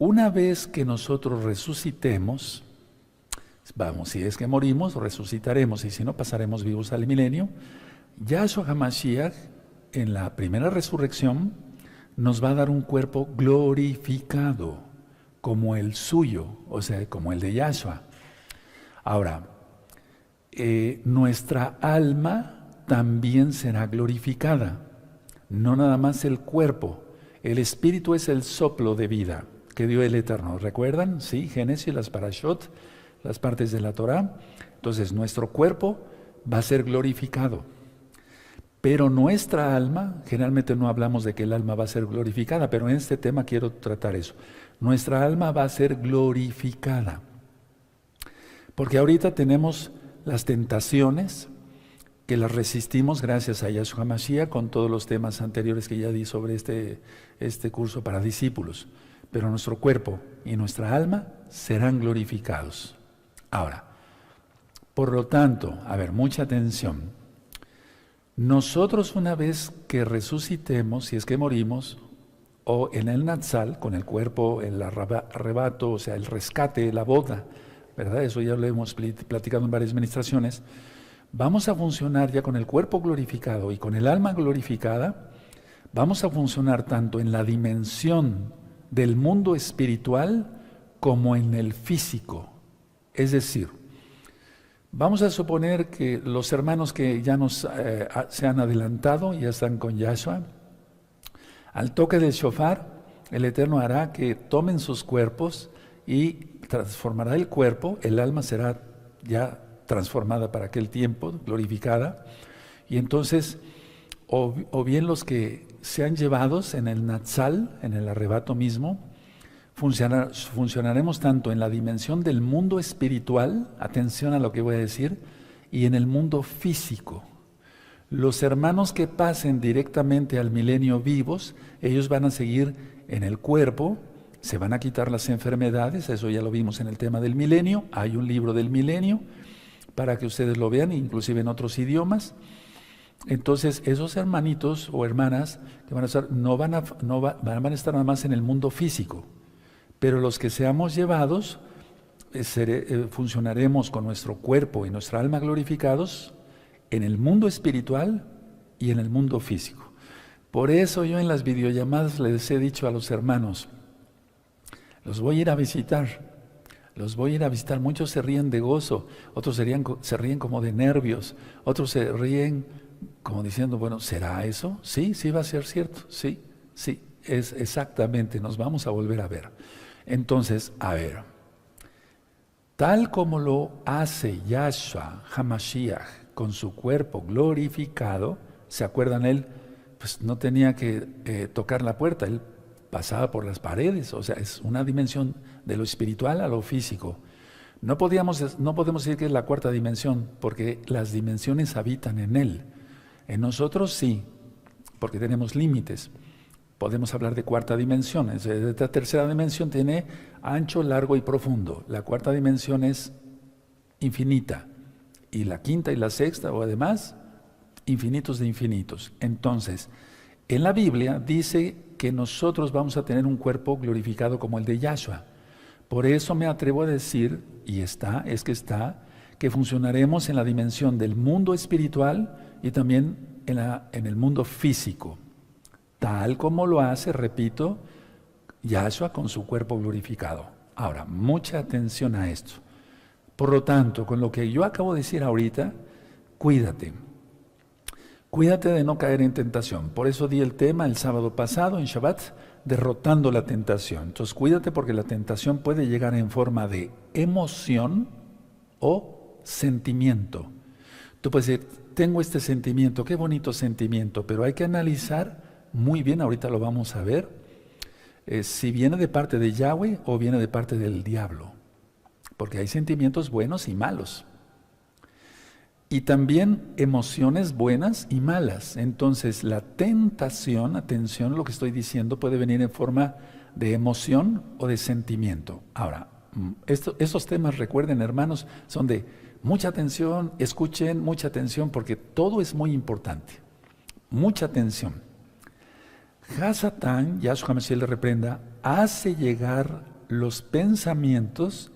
una vez que nosotros resucitemos, vamos, si es que morimos, resucitaremos, y si no, pasaremos vivos al milenio. Yahshua HaMashiach, en la primera resurrección, nos va a dar un cuerpo glorificado, como el suyo, o sea, como el de Yahshua. Ahora, nuestra alma también será glorificada, no nada más el cuerpo. El espíritu es el soplo de vida que dio el Eterno. ¿Recuerdan? Sí, Génesis, las parashot, las partes de la Torah. Entonces, nuestro cuerpo va a ser glorificado. Pero nuestra alma, generalmente no hablamos de que el alma va a ser glorificada, pero en este tema quiero tratar eso. Nuestra alma va a ser glorificada. Porque ahorita tenemos las tentaciones que las resistimos gracias a Yahshua HaMashiach con todos los temas anteriores que ya di sobre este curso para discípulos. Pero nuestro cuerpo y nuestra alma serán glorificados. Ahora, por lo tanto, a ver, mucha atención. Nosotros una vez que resucitemos, si es que morimos, o en el Natsal, con el cuerpo, el arrebato, o sea, el rescate, la boda, ¿verdad? Eso ya lo hemos platicado en varias administraciones. Vamos a funcionar ya con el cuerpo glorificado y con el alma glorificada. Vamos a funcionar tanto en la dimensión del mundo espiritual como en el físico. Es decir, vamos a suponer que los hermanos que ya se han adelantado, ya están con Yahshua, al toque del shofar, el Eterno hará que tomen sus cuerpos y transformará el cuerpo, el alma será ya transformada para aquel tiempo, glorificada, y entonces, o bien los que sean llevados en el Natsal, en el arrebato mismo, funcionaremos tanto en la dimensión del mundo espiritual, atención a lo que voy a decir, y en el mundo físico. Los hermanos que pasen directamente al milenio vivos, ellos van a seguir en el cuerpo, se van a quitar las enfermedades, eso ya lo vimos en el tema del milenio, hay un libro del milenio para que ustedes lo vean, inclusive en otros idiomas. Entonces, esos hermanitos o hermanas que van a estar, van a estar nada más en el mundo físico. Pero los que seamos llevados, funcionaremos con nuestro cuerpo y nuestra alma glorificados en el mundo espiritual y en el mundo físico. Por eso yo en las videollamadas les he dicho a los hermanos, los voy a ir a visitar, muchos se ríen de gozo, otros se ríen como de nervios, otros se ríen como diciendo, bueno, ¿será eso? Sí, sí va a ser cierto, sí, es exactamente, nos vamos a volver a ver. Entonces, a ver, tal como lo hace Yahshua HaMashiach con su cuerpo glorificado, ¿se acuerdan? Él pues no tenía que tocar la puerta, él pasaba por las paredes, o sea, es una dimensión de lo espiritual a lo físico. No podemos decir que es la cuarta dimensión, porque las dimensiones habitan en él. En nosotros sí, porque tenemos límites. Podemos hablar de cuarta dimensión. Esta tercera dimensión tiene ancho, largo y profundo. La cuarta dimensión es infinita. Y la quinta y la sexta, o además, infinitos de infinitos. Entonces, en la Biblia dice que nosotros vamos a tener un cuerpo glorificado como el de Yahshua. Por eso me atrevo a decir, que funcionaremos en la dimensión del mundo espiritual y también en el mundo físico. Tal como lo hace, repito, Yahshua con su cuerpo glorificado. Ahora, mucha atención a esto. Por lo tanto, con lo que yo acabo de decir ahorita, cuídate. Cuídate de no caer en tentación. Por eso di el tema el sábado pasado en Shabbat, derrotando la tentación. Entonces, cuídate porque la tentación puede llegar en forma de emoción o sentimiento. Tú puedes decir, tengo este sentimiento, qué bonito sentimiento, pero hay que analizar muy bien, ahorita lo vamos a ver, si viene de parte de Yahweh o viene de parte del diablo, porque hay sentimientos buenos y malos, y también emociones buenas y malas. Entonces la tentación, atención a lo que estoy diciendo, puede venir en forma de emoción o de sentimiento. Ahora, estos temas, recuerden hermanos, son de mucha atención, escuchen mucha atención, porque todo es muy importante, mucha atención. Hasatán, Yahshua HaMashiach le reprenda, hace llegar los pensamientos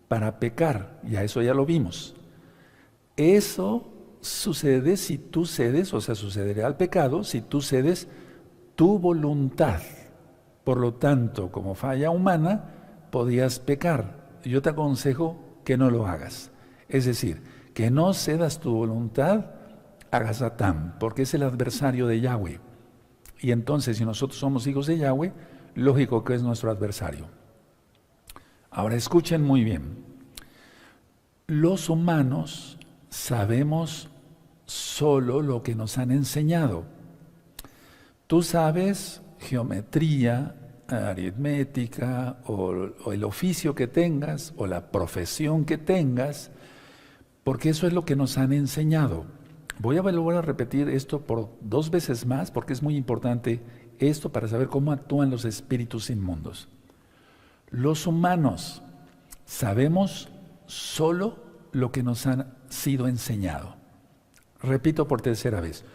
para pecar. Ya eso ya lo vimos. Eso sucede si tú cedes, o sea, sucederá al pecado si tú cedes tu voluntad. Por lo tanto, como falla humana, podías pecar. Yo te aconsejo que no lo hagas. Es decir, que no cedas tu voluntad a Satán, porque es el adversario de Yahweh. Y entonces, si nosotros somos hijos de Yahweh, lógico que es nuestro adversario. Ahora escuchen muy bien. Los humanos sabemos solo lo que nos han enseñado. Tú sabes geometría, aritmética, o el oficio que tengas, o la profesión que tengas, porque eso es lo que nos han enseñado. Voy a volver a repetir esto por 2 veces más, porque es muy importante esto para saber cómo actúan los espíritus inmundos. Los humanos sabemos solo lo que nos han sido enseñado. Repito por 3ª vez.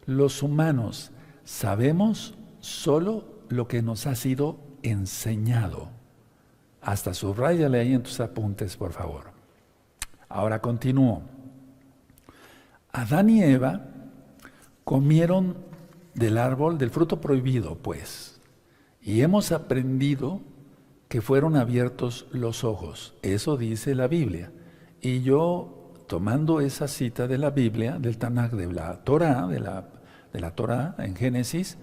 Los humanos sabemos solo lo que nos ha sido enseñado. Hasta subráyale ahí en tus apuntes, por favor. Ahora continúo. Adán y Eva comieron del árbol, del fruto prohibido, pues, y hemos aprendido que fueron abiertos los ojos. Eso dice la Biblia. Y yo, tomando esa cita de la Biblia, del Tanaj, de la Torah, de la Torah en Génesis,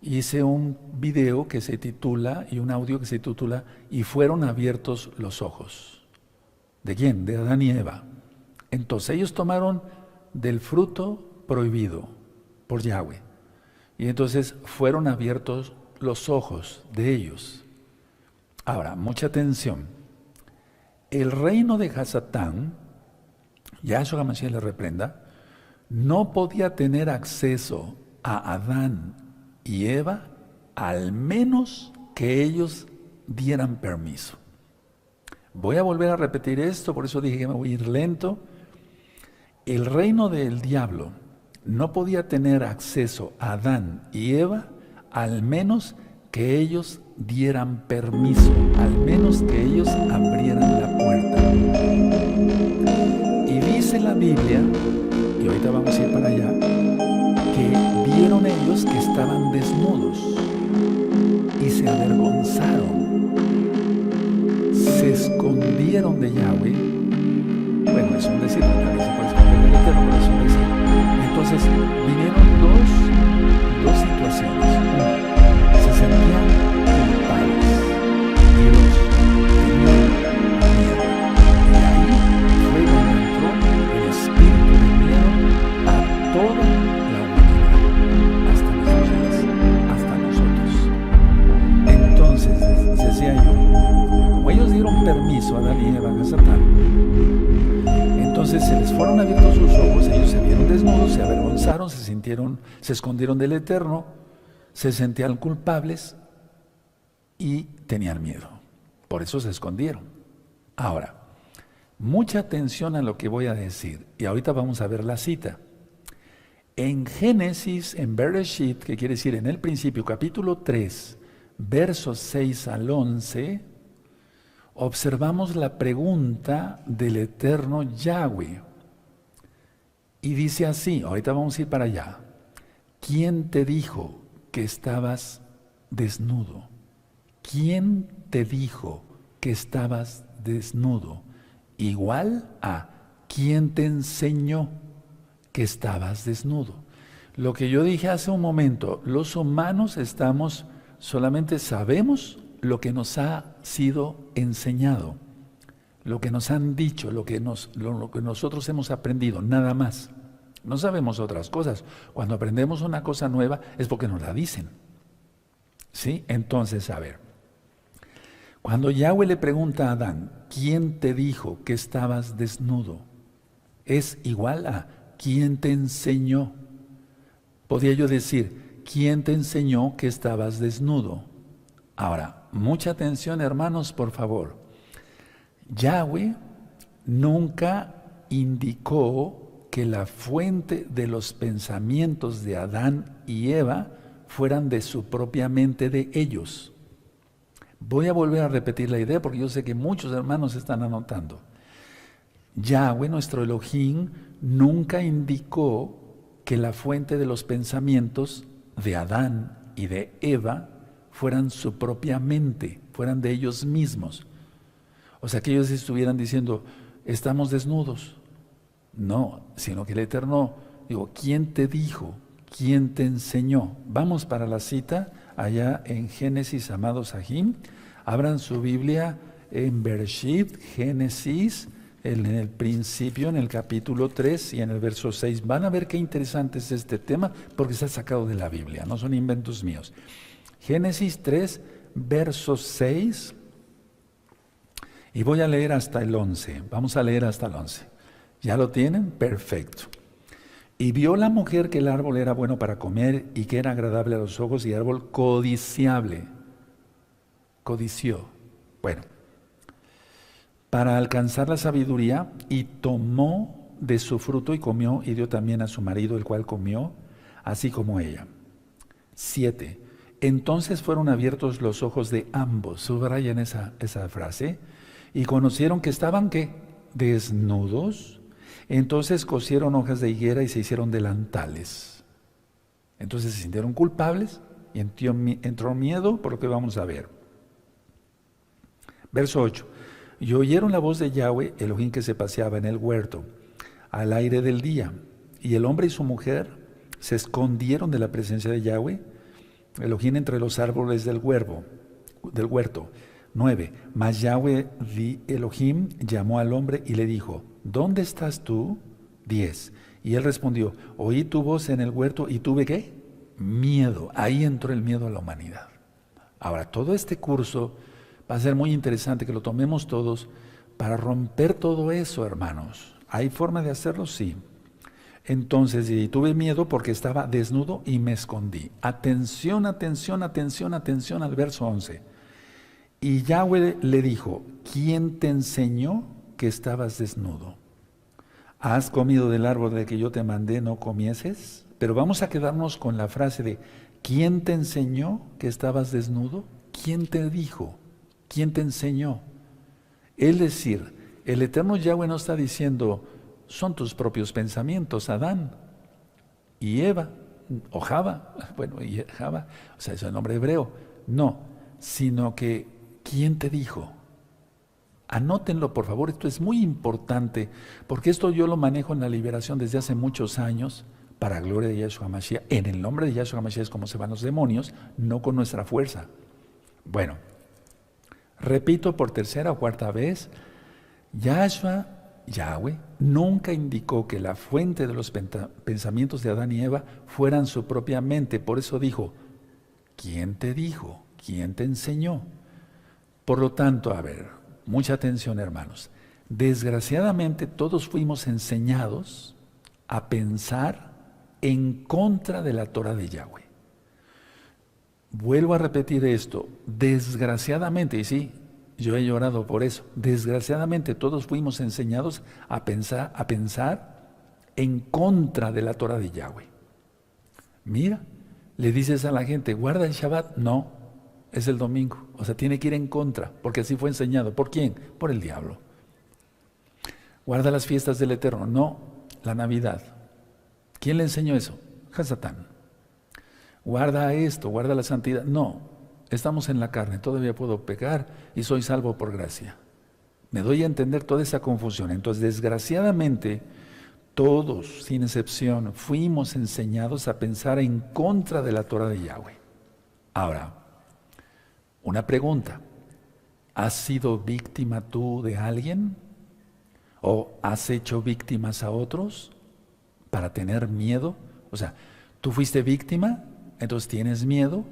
hice un video que se titula, y un audio que se titula, y fueron abiertos los ojos. ¿De quién? De Adán y Eva. Entonces ellos tomaron del fruto prohibido por Yahweh. Y entonces fueron abiertos los ojos de ellos. Ahora, mucha atención. El reino de Hasatán, Yahshua HaMashiach le reprenda, no podía tener acceso a Adán y Eva, al menos que ellos dieran permiso. Voy a volver a repetir esto, por eso dije que me voy a ir lento. El reino del diablo no podía tener acceso a Adán y Eva, al menos que ellos dieran permiso, al menos que ellos abrieran la puerta. Y dice la Biblia, y ahorita vamos a ir para allá, que vieron ellos que estaban desnudos y se avergonzaron, se escondieron de Yahweh. Bueno, es un decir, nadie se puede esconder del Eterno, pero es un decir. Entonces vinieron dos situaciones. Una, se sentían culpables y dos, tenían miedo. Y ahí fue donde entró el espíritu de miedo a toda la humanidad, hasta nosotros. Entonces, decía yo, como ellos dieron permiso a Adán y Eva, a Satán, entonces se les fueron abiertos sus ojos, ellos se vieron desnudos, se avergonzaron, se escondieron del Eterno, se sentían culpables y tenían miedo. Por eso se escondieron. Ahora, mucha atención a lo que voy a decir, y ahorita vamos a ver la cita. En Génesis, en Bereshit, que quiere decir en el principio, capítulo 3, versos 6 al 11, observamos la pregunta del eterno Yahweh. Y dice así, ahorita vamos a ir para allá. ¿Quién te dijo que estabas desnudo? ¿Quién te dijo que estabas desnudo? Igual a ¿quién te enseñó que estabas desnudo? Lo que yo dije hace un momento, los humanos solamente sabemos lo que nos ha sido enseñado, lo que nos han dicho, lo que nosotros hemos aprendido, nada más. No sabemos otras cosas. Cuando aprendemos una cosa nueva es porque nos la dicen. ¿Sí? Entonces, a ver, cuando Yahweh le pregunta a Adán, ¿quién te dijo que estabas desnudo? Es igual a ¿quién te enseñó? Podría yo decir, ¿quién te enseñó que estabas desnudo? Ahora, mucha atención, hermanos, por favor. Yahweh nunca indicó que la fuente de los pensamientos de Adán y Eva fueran de su propia mente de ellos. Voy a volver a repetir la idea porque yo sé que muchos hermanos están anotando. Yahweh, nuestro Elohim, nunca indicó que la fuente de los pensamientos de Adán y de Eva fueran su propia mente, fueran de ellos mismos. O sea, que ellos estuvieran diciendo, estamos desnudos. No, sino que el Eterno, digo, ¿quién te dijo? ¿Quién te enseñó? Vamos para la cita allá en Génesis, amados Sahim. Abran su Biblia en Bereshit, Génesis, en el principio, en el capítulo 3 y en el verso 6. Van a ver qué interesante es este tema porque está sacado de la Biblia, no son inventos míos. Génesis 3, verso 6. Y voy a leer hasta el 11. Vamos a leer hasta el 11. ¿Ya lo tienen? Perfecto. Y vio la mujer que el árbol era bueno para comer y que era agradable a los ojos y árbol codiciable. Codició. Bueno. Para alcanzar la sabiduría, y tomó de su fruto y comió y dio también a su marido, el cual comió, así como ella. 7. Entonces fueron abiertos los ojos de ambos. Subrayen esa frase. Y conocieron que estaban, ¿qué? Desnudos. Entonces cosieron hojas de higuera y se hicieron delantales. Entonces se sintieron culpables y entró miedo por lo que vamos a ver. Verso 8. Y oyeron la voz de Yahweh, Elohim, que se paseaba en el huerto, al aire del día. Y el hombre y su mujer se escondieron de la presencia de Yahweh, Elohim, entre los árboles del huerto. 9. Mas Yahweh Elohim llamó al hombre y le dijo, ¿dónde estás tú? 10. Y él respondió, oí tu voz en el huerto y tuve, ¿qué? Miedo. Ahí entró el miedo a la humanidad. Ahora, todo este curso va a ser muy interesante que lo tomemos todos para romper todo eso, hermanos. ¿Hay forma de hacerlo? Sí. Entonces, y tuve miedo porque estaba desnudo y me escondí. Atención, atención, atención, atención al verso 11. Y Yahweh le dijo, ¿quién te enseñó que estabas desnudo? ¿Has comido del árbol de que yo te mandé no comieses? Pero vamos a quedarnos con la frase de, ¿quién te enseñó que estabas desnudo? ¿Quién te dijo? ¿Quién te enseñó? Es decir, el eterno Yahweh no está diciendo, son tus propios pensamientos, Adán y Eva, o Java, y Java, o sea, es el nombre hebreo. No, sino que, ¿quién te dijo? Anótenlo, por favor, esto es muy importante, porque esto yo lo manejo en la liberación desde hace muchos años, para gloria de Yahshua Mashiach. En el nombre de Yahshua Mashiach es como se van los demonios, no con nuestra fuerza. Bueno, repito por tercera o cuarta vez, Yahweh nunca indicó que la fuente de los pensamientos de Adán y Eva fueran su propia mente. Por eso dijo, ¿quién te dijo? ¿Quién te enseñó? Por lo tanto, a ver, mucha atención, hermanos. Desgraciadamente todos fuimos enseñados a pensar en contra de la Torah de Yahweh. Vuelvo a repetir esto, desgraciadamente, y sí, yo he llorado por eso, desgraciadamente todos fuimos enseñados a pensar en contra de la Torah de Yahweh. Mira, le dices a la gente, guarda el Shabbat, no, es el domingo, o sea, tiene que ir en contra, porque así fue enseñado. ¿Por quién? Por el diablo. Guarda las fiestas del Eterno, no, la Navidad. ¿Quién le enseñó eso? Hasatán. Guarda esto, guarda la santidad. No, estamos en la carne, todavía puedo pecar y soy salvo por gracia. Me doy a entender toda esa confusión. Entonces, desgraciadamente, todos, sin excepción, fuimos enseñados a pensar en contra de la Torah de Yahweh. Ahora, una pregunta. ¿Has sido víctima tú de alguien? ¿O has hecho víctimas a otros para tener miedo? O sea, ¿tú fuiste víctima? Entonces tienes miedo,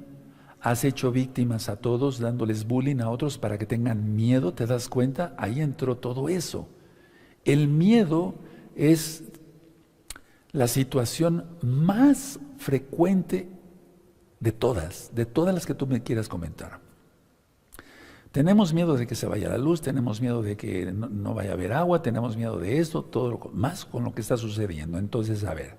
has hecho víctimas a todos, dándoles bullying a otros para que tengan miedo, ¿te das cuenta? Ahí entró todo eso. El miedo es la situación más frecuente de todas las que tú me quieras comentar. Tenemos miedo de que se vaya la luz, tenemos miedo de que no vaya a haber agua, tenemos miedo de esto, todo más con lo que está sucediendo. Entonces, a ver,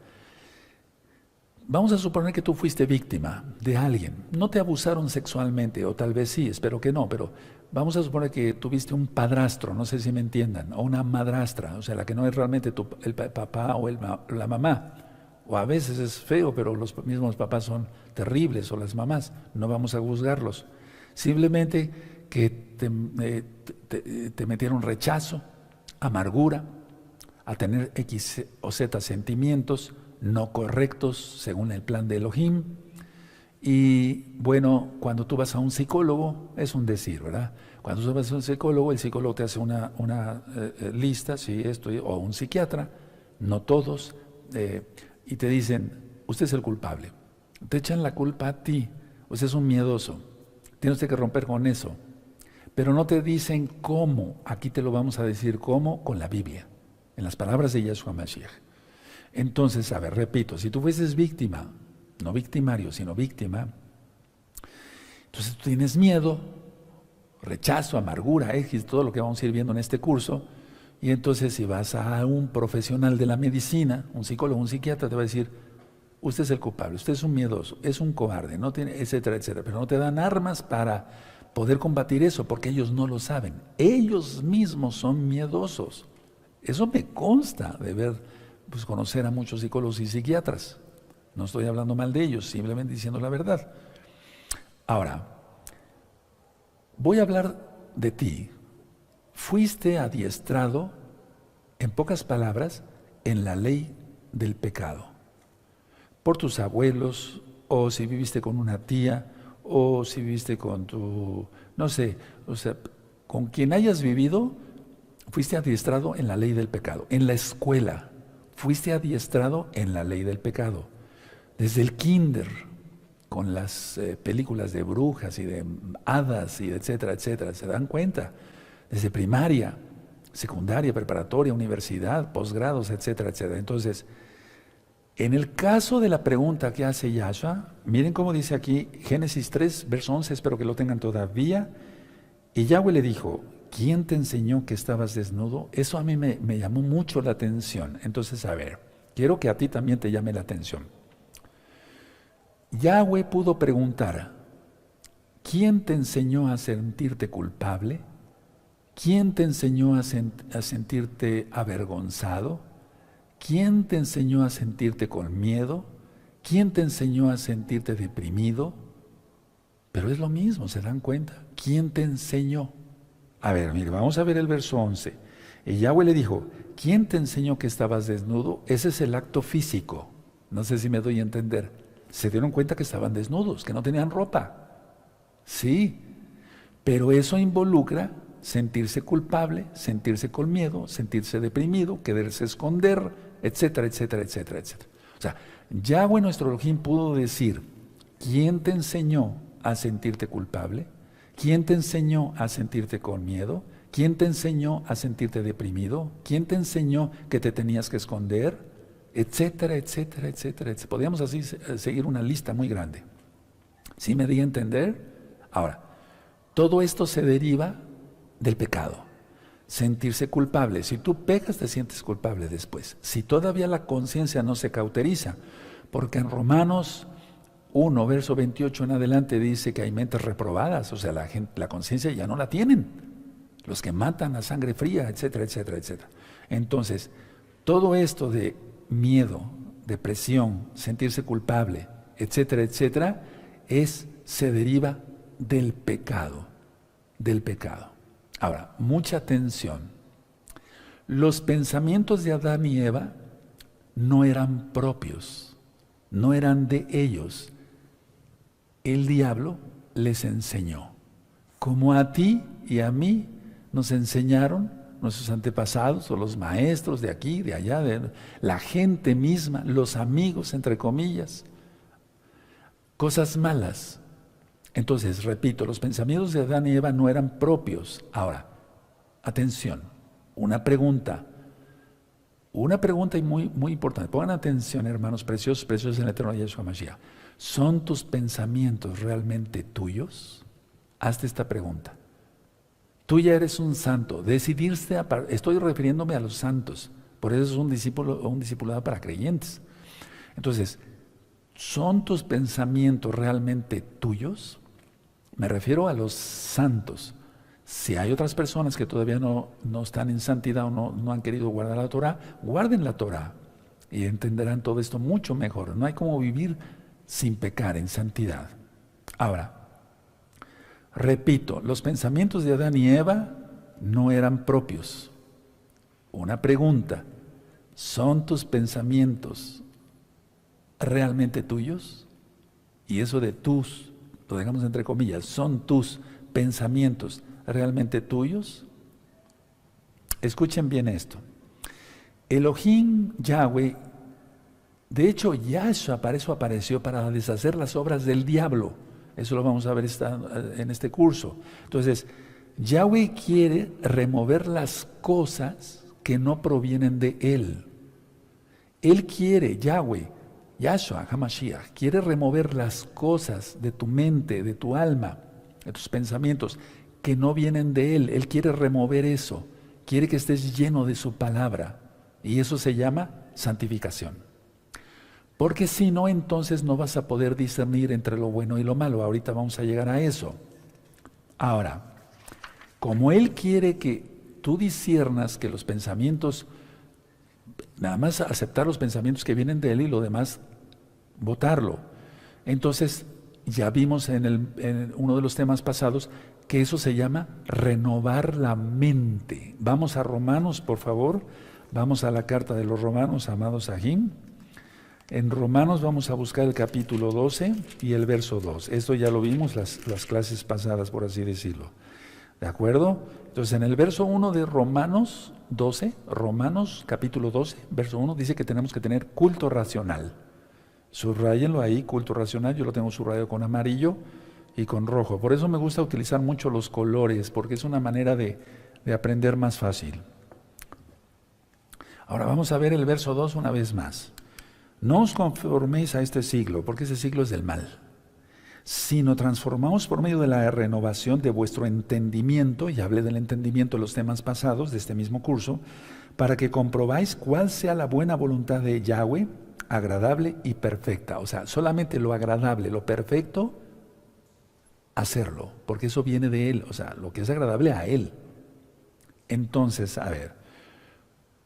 Vamos a suponer que tú fuiste víctima de alguien. No te abusaron sexualmente, o tal vez sí, espero que no, pero vamos a suponer que tuviste un padrastro, no sé si me entiendan, o una madrastra, o sea, la que no es realmente el papá o la mamá. O a veces es feo, pero los mismos papás son terribles, o las mamás, no vamos a juzgarlos. Simplemente que te metieron rechazo, amargura, a tener X o Z sentimientos no correctos según el plan de Elohim. Y bueno, cuando tú vas a un psicólogo, es un decir, ¿verdad? Cuando tú vas a un psicólogo, el psicólogo te hace una lista, sí, esto, o un psiquiatra, no todos, y te dicen, usted es el culpable. Te echan la culpa a ti, usted es un miedoso, tiene usted que romper con eso. Pero no te dicen cómo, aquí te lo vamos a decir cómo, con la Biblia, en las palabras de Yahshua Mashiach. Entonces, a ver, repito, si tú fueses víctima, no victimario, sino víctima, entonces tú tienes miedo, rechazo, amargura, todo lo que vamos a ir viendo en este curso, y entonces si vas a un profesional de la medicina, un psicólogo, un psiquiatra, te va a decir, usted es el culpable, usted es un miedoso, es un cobarde, no tiene, etcétera, etcétera, pero no te dan armas para poder combatir eso, porque ellos no lo saben, ellos mismos son miedosos. Eso me consta de ver, pues conocer a muchos psicólogos y psiquiatras. No estoy hablando mal de ellos, simplemente diciendo la verdad. Ahora, voy a hablar de ti. Fuiste adiestrado, en pocas palabras, en la ley del pecado. Por tus abuelos, o si viviste con una tía, o si viviste con tu, no sé, o sea, con quien hayas vivido, fuiste adiestrado en la ley del pecado. En la escuela, fuiste adiestrado en la ley del pecado. Desde el kinder, con las películas de brujas y de hadas y etcétera, etcétera, ¿se dan cuenta? Desde primaria, secundaria, preparatoria, universidad, posgrados, etcétera, etcétera. Entonces, en el caso de la pregunta que hace Yahshua, miren cómo dice aquí, Génesis 3, verso 11, espero que lo tengan todavía. Y Yahweh le dijo, ¿quién te enseñó que estabas desnudo? Eso a mí me llamó mucho la atención. Entonces, a ver, quiero que a ti también te llame la atención. Yahweh pudo preguntar, ¿quién te enseñó a sentirte culpable? ¿Quién te enseñó a sentirte avergonzado? ¿Quién te enseñó a sentirte con miedo? ¿Quién te enseñó a sentirte deprimido? Pero es lo mismo, ¿se dan cuenta? ¿Quién te enseñó? A ver, mire, vamos a ver el verso 11. Y Yahweh le dijo, ¿quién te enseñó que estabas desnudo? Ese es el acto físico. No sé si me doy a entender. Se dieron cuenta que estaban desnudos, que no tenían ropa. Sí, pero eso involucra sentirse culpable, sentirse con miedo, sentirse deprimido, quererse esconder, etcétera, etcétera, etcétera, etcétera. O sea, Yahweh nuestro Elohim pudo decir, ¿quién te enseñó a sentirte culpable? ¿Quién te enseñó a sentirte con miedo? ¿Quién te enseñó a sentirte deprimido? ¿Quién te enseñó que te tenías que esconder? Etcétera, etcétera, etcétera, etcétera. Podríamos así seguir una lista muy grande. ¿Sí me di a entender? Ahora, todo esto se deriva del pecado. Sentirse culpable. Si tú pecas, te sientes culpable después. Si todavía la conciencia no se cauteriza, porque en Romanos 1, verso 28 en adelante dice que hay mentes reprobadas, o sea, la conciencia ya no la tienen. Los que matan a sangre fría, etcétera, etcétera, etcétera. Entonces, todo esto de miedo, depresión, sentirse culpable, etcétera, etcétera, se deriva del pecado, del pecado. Ahora, mucha atención. Los pensamientos de Adán y Eva no eran propios, no eran de ellos. El diablo les enseñó, como a ti y a mí nos enseñaron nuestros antepasados o los maestros de aquí, de allá, la gente misma, los amigos, entre comillas, cosas malas. Entonces, repito, los pensamientos de Adán y Eva no eran propios. Ahora, atención, una pregunta y muy, muy importante. Pongan atención, hermanos preciosos, preciosos en el eterno Yahshua Mashiach. ¿Son tus pensamientos realmente tuyos? Hazte esta pregunta. Tú ya eres un santo. Decidirse, estoy refiriéndome a los santos, por eso es un discipulado para creyentes. Entonces, ¿Son tus pensamientos realmente tuyos? Me refiero a los santos. Si hay otras personas que todavía no están en santidad o no han querido guardar la Torah, guarden la Torah y entenderán todo esto mucho mejor. No hay como vivir sin pecar en santidad. Ahora, repito, los pensamientos de Adán y Eva no eran propios. Una pregunta, ¿son tus pensamientos realmente tuyos? Y eso de tus, lo dejamos entre comillas, ¿son tus pensamientos realmente tuyos? Escuchen bien esto. Elohim, Yahweh, de hecho Yahshua para eso apareció, para deshacer las obras del diablo. Eso lo vamos a ver en este curso. Entonces, Yahweh quiere remover las cosas que no provienen de Él. Él quiere, Yahweh, Yahshua, HaMashiach, quiere remover las cosas de tu mente, de tu alma, de tus pensamientos, que no vienen de Él. Él quiere remover eso. Quiere que estés lleno de su palabra. Y eso se llama santificación. Porque si no, entonces no vas a poder discernir entre lo bueno y lo malo. Ahorita vamos a llegar a eso. Ahora, como Él quiere que tú disciernas que los pensamientos, nada más aceptar los pensamientos que vienen de Él y lo demás, votarlo. Entonces, ya vimos en uno de los temas pasados que eso se llama renovar la mente. Vamos a Romanos, por favor. Vamos a la carta de los Romanos, amados Ajim. En Romanos vamos a buscar el capítulo 12 y el verso 2. Esto ya lo vimos las clases pasadas, por así decirlo. ¿De acuerdo? Entonces, en el verso 1 de Romanos 12, Romanos capítulo 12, verso 1, dice que tenemos que tener culto racional. Subrayenlo ahí, culto racional. Yo lo tengo subrayado con amarillo y con rojo. Por eso me gusta utilizar mucho los colores, porque es una manera de aprender más fácil. Ahora vamos a ver el verso 2 una vez más. No os conforméis a este siglo, porque ese siglo es del mal, sino transformaos por medio de la renovación de vuestro entendimiento, y hablé del entendimiento en los temas pasados de este mismo curso, para que comprobáis cuál sea la buena voluntad de Yahweh, agradable y perfecta. O sea, solamente lo agradable, lo perfecto, hacerlo, porque eso viene de Él, o sea, lo que es agradable a Él. Entonces, a ver,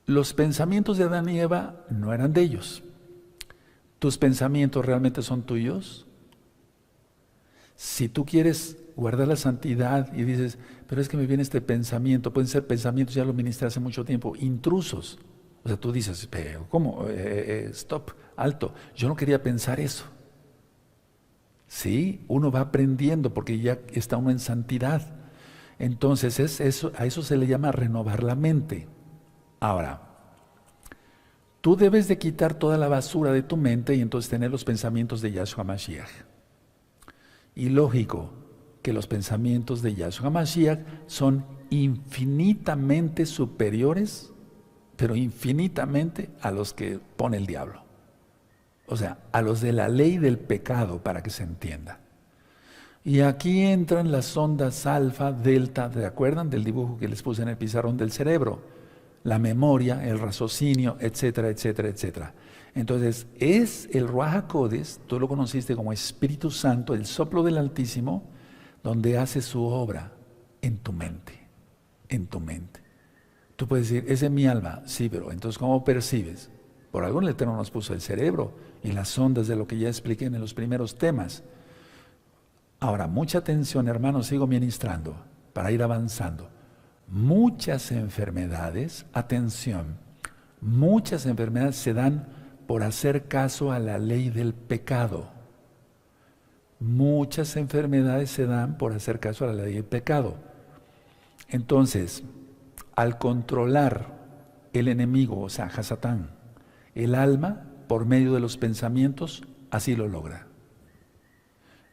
los pensamientos de Adán y Eva no eran de ellos. ¿Tus pensamientos realmente son tuyos? Si tú quieres guardar la santidad y dices, pero es que me viene este pensamiento, pueden ser pensamientos, ya lo ministré hace mucho tiempo, intrusos. O sea, tú dices, pero ¿cómo? Stop, alto, yo no quería pensar eso. Sí, uno va aprendiendo porque ya está uno en santidad. Entonces, a eso se le llama renovar la mente. Ahora, tú debes de quitar toda la basura de tu mente y entonces tener los pensamientos de Yahshua Mashiach. Y lógico que los pensamientos de Yahshua Mashiach son infinitamente superiores, pero infinitamente a los que pone el diablo. O sea, a los de la ley del pecado, para que se entienda. Y aquí entran las ondas alfa, delta, ¿se acuerdan del dibujo que les puse en el pizarrón del cerebro? La memoria, el raciocinio, etcétera, etcétera, etcétera. Entonces, es el Ruach HaKodesh, tú lo conociste como Espíritu Santo, el soplo del Altísimo, donde hace su obra en tu mente, en tu mente. Tú puedes decir, esa es mi alma, sí, pero entonces, ¿cómo percibes? Por algo el Eterno nos puso el cerebro y las ondas de lo que ya expliqué en los primeros temas. Ahora, mucha atención, hermanos, sigo ministrando para ir avanzando. Muchas enfermedades, atención, muchas enfermedades se dan por hacer caso a la ley del pecado. Muchas enfermedades se dan por hacer caso a la ley del pecado. Entonces, al controlar el enemigo, o sea, Hasatán, el alma, por medio de los pensamientos, así lo logra.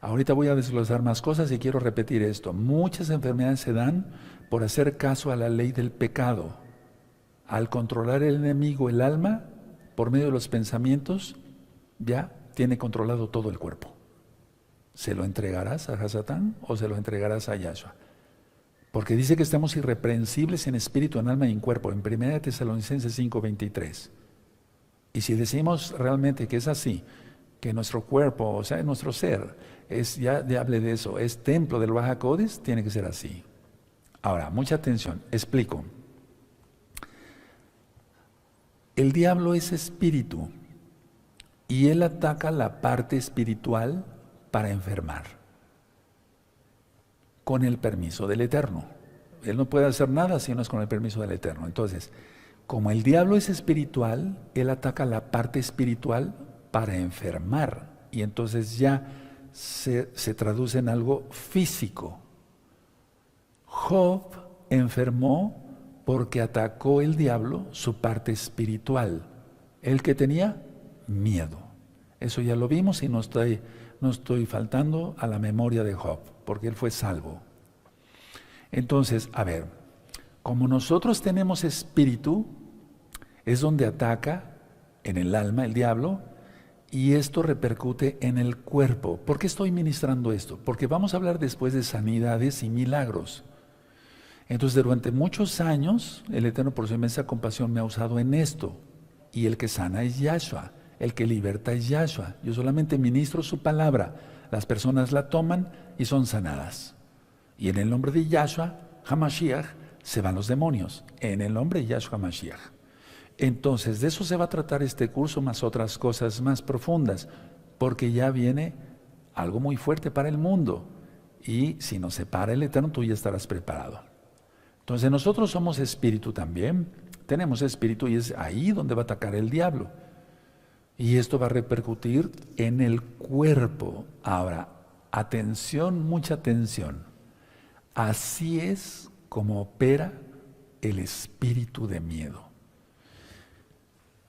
Ahorita voy a desglosar más cosas y quiero repetir esto. Muchas enfermedades se dan por hacer caso a la ley del pecado. Al controlar el enemigo, el alma, por medio de los pensamientos, ya tiene controlado todo el cuerpo. ¿Se lo entregarás a Hasatán o se lo entregarás a Yahshua? Porque dice que estamos irreprensibles en espíritu, en alma y en cuerpo, en 1 Tesalonicenses 5:23. Y si decimos realmente que es así, que nuestro cuerpo, o sea, nuestro ser, ya hablé de eso, es templo del Ruach HaKodesh, tiene que ser así. Ahora, mucha atención, explico. El diablo es espíritu y él ataca la parte espiritual para enfermar, con el permiso del Eterno. Él no puede hacer nada si no es con el permiso del Eterno. Entonces, como el diablo es espiritual, él ataca la parte espiritual para enfermar. Y entonces ya se traduce en algo físico. Job enfermó porque atacó el diablo su parte espiritual. El que tenía miedo. Eso ya lo vimos y no estoy faltando a la memoria de Job, porque él fue salvo. Entonces, a ver, como nosotros tenemos espíritu, es donde ataca en el alma el diablo, y esto repercute en el cuerpo. ¿Por qué estoy ministrando esto? Porque vamos a hablar después de sanidades y milagros. Entonces, durante muchos años, el Eterno por su inmensa compasión me ha usado en esto. Y el que sana es Yahshua, el que liberta es Yahshua. Yo solamente ministro su palabra. Las personas la toman y son sanadas. Y en el nombre de Yahshua HaMashiach se van los demonios. En el nombre de Yahshua HaMashiach. Entonces, de eso se va a tratar este curso, más otras cosas más profundas, porque ya viene algo muy fuerte para el mundo. Y si nos separa el Eterno, tú ya estarás preparado. Entonces, nosotros somos espíritu también. Tenemos espíritu y es ahí donde va a atacar el diablo. Y esto va a repercutir en el cuerpo. Ahora, atención, mucha atención. Así es como opera el espíritu de miedo.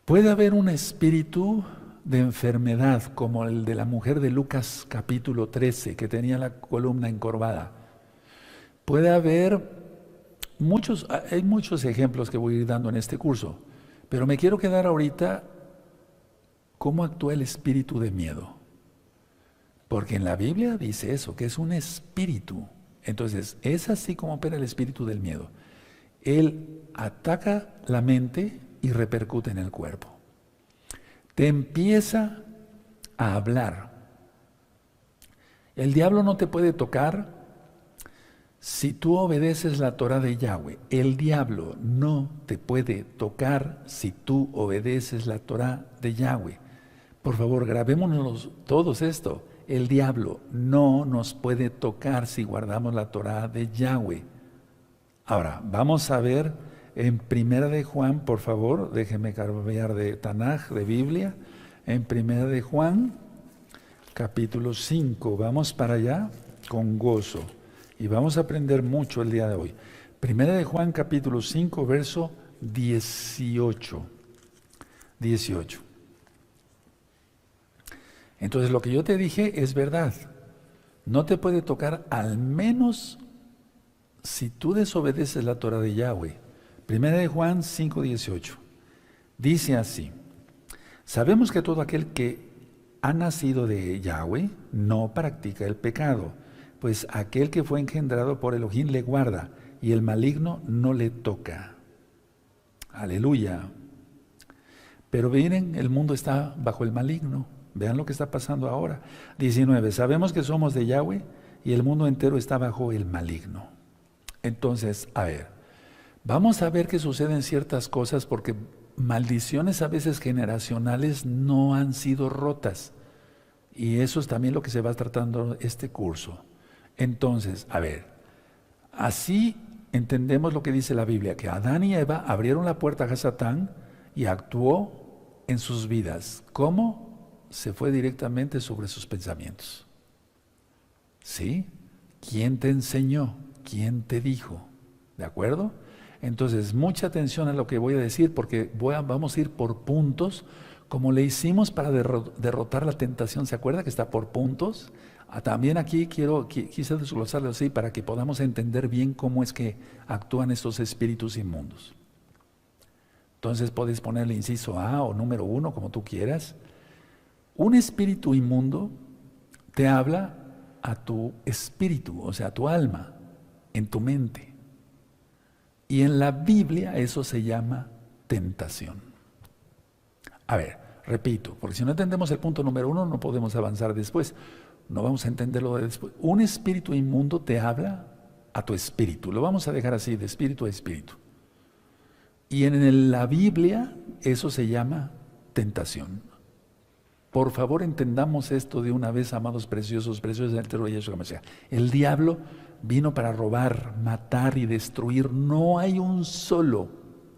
Puede haber un espíritu de enfermedad, como el de la mujer de Lucas capítulo 13, que tenía la columna encorvada. Puede haber hay muchos ejemplos que voy a ir dando en este curso, pero me quiero quedar ahorita cómo actúa el espíritu de miedo. Porque en la Biblia dice eso, que es un espíritu. Entonces, es así como opera el espíritu del miedo. Él ataca la mente y repercute en el cuerpo. Te empieza a hablar. El diablo no te puede tocar si tú obedeces la Torah de Yahweh. El diablo no te puede tocar si tú obedeces la Torah de Yahweh. Por favor, grabémonos todos esto. El diablo no nos puede tocar si guardamos la Torah de Yahweh. Ahora, vamos a ver en Primera de Juan, por favor, déjeme cambiar de Tanaj, de Biblia. En Primera de Juan, capítulo 5, vamos para allá con gozo. Y vamos a aprender mucho el día de hoy. Primera de Juan, capítulo 5, verso 18. 18. Entonces, lo que yo te dije es verdad. No te puede tocar al menos si tú desobedeces la Torah de Yahweh. Primera de Juan 5:18. Dice así: sabemos que todo aquel que ha nacido de Yahweh no practica el pecado, pues aquel que fue engendrado por Elohim le guarda, y el maligno no le toca. Aleluya. Pero miren, el mundo está bajo el maligno. Vean lo que está pasando ahora. 19. Sabemos que somos de Yahweh y el mundo entero está bajo el maligno. Entonces, a ver, vamos a ver qué suceden ciertas cosas, porque maldiciones a veces generacionales no han sido rotas. Y eso es también lo que se va tratando este curso. Entonces, a ver, así entendemos lo que dice la Biblia, que Adán y Eva abrieron la puerta a Satán y actuó en sus vidas. ¿Cómo? Se fue directamente sobre sus pensamientos. ¿Sí? ¿Quién te enseñó? ¿Quién te dijo? ¿De acuerdo? Entonces, mucha atención a lo que voy a decir, porque vamos a ir por puntos, como le hicimos para derrotar la tentación. ¿Se acuerda que está por puntos? También aquí quise desglosarlo así para que podamos entender bien cómo es que actúan estos espíritus inmundos. Entonces, puedes ponerle inciso A o número 1, como tú quieras. Un espíritu inmundo te habla a tu espíritu, o sea, a tu alma, en tu mente. Y en la Biblia eso se llama tentación. A ver, Repito, porque si no entendemos el punto número 1, no podemos avanzar después. No vamos a entenderlo después. Un espíritu inmundo te habla a tu espíritu. Lo vamos a dejar así, de espíritu a espíritu. Y en la Biblia eso se llama tentación. Por favor, entendamos esto de una vez, amados preciosos, preciosos del Eterno Yeshua Mashiach. El diablo vino para robar, matar y destruir. No hay un solo